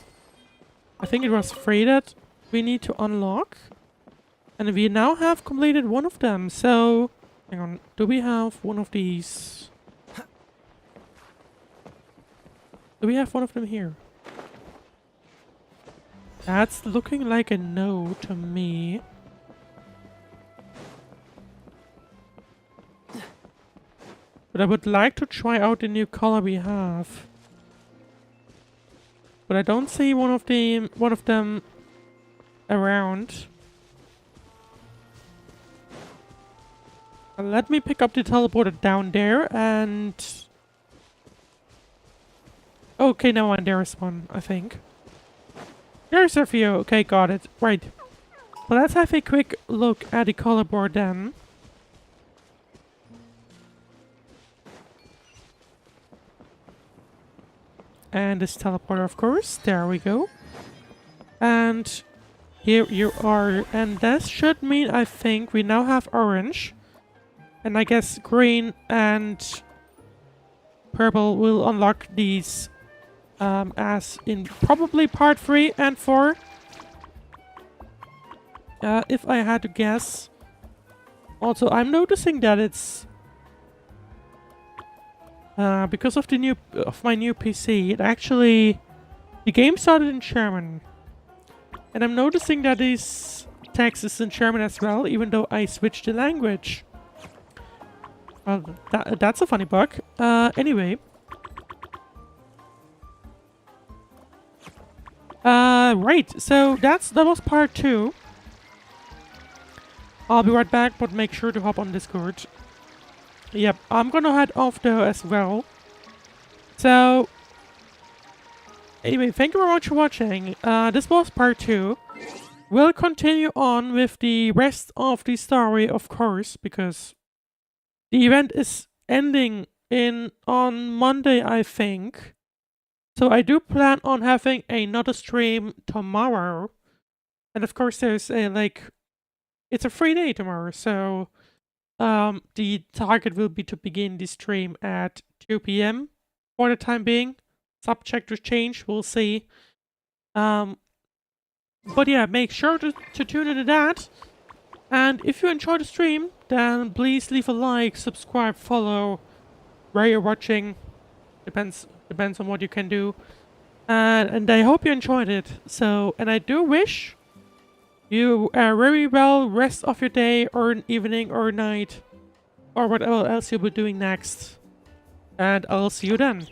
I think it was 3 that we need to unlock. And we now have completed one of them. So, hang on. Do we have one of these? Do we have one of them here? That's looking like a no to me. But I would like to try out the new color we have. But I don't see one of them around. Let me pick up the teleporter down there and... Okay, no one. There's one, I think. There's a few. Okay, got it. Right. Well, let's have a quick look at the color board then. And this teleporter, of course. There we go. And here you are. And this should mean, I think, we now have orange. And I guess green and purple will unlock these as in probably part 3 and 4. If I had to guess. Also, I'm noticing that it's because of my new PC. It actually, the game started in German, and I'm noticing that these text is in German as well, even though I switched the language. Well, that's a funny bug. Anyway. Right, so that was part 2. I'll be right back, but make sure to hop on Discord. Yep, I'm gonna head off though as well. So, anyway, thank you very much for watching. This was part 2. We'll continue on with the rest of the story, of course, because the event is ending on Monday, I think. So I do plan on having another stream tomorrow. And of course there's it's a free day tomorrow, so the target will be to begin the stream at 2 PM for the time being. Subject to change, we'll see. But yeah, make sure to tune into that. And if you enjoy the stream, then please leave a like, subscribe, follow where you're watching. Depends on what you can do. And I hope you enjoyed it. So, and I do wish you a very well rest of your day or an evening or night or whatever else you'll be doing next. And I'll see you then.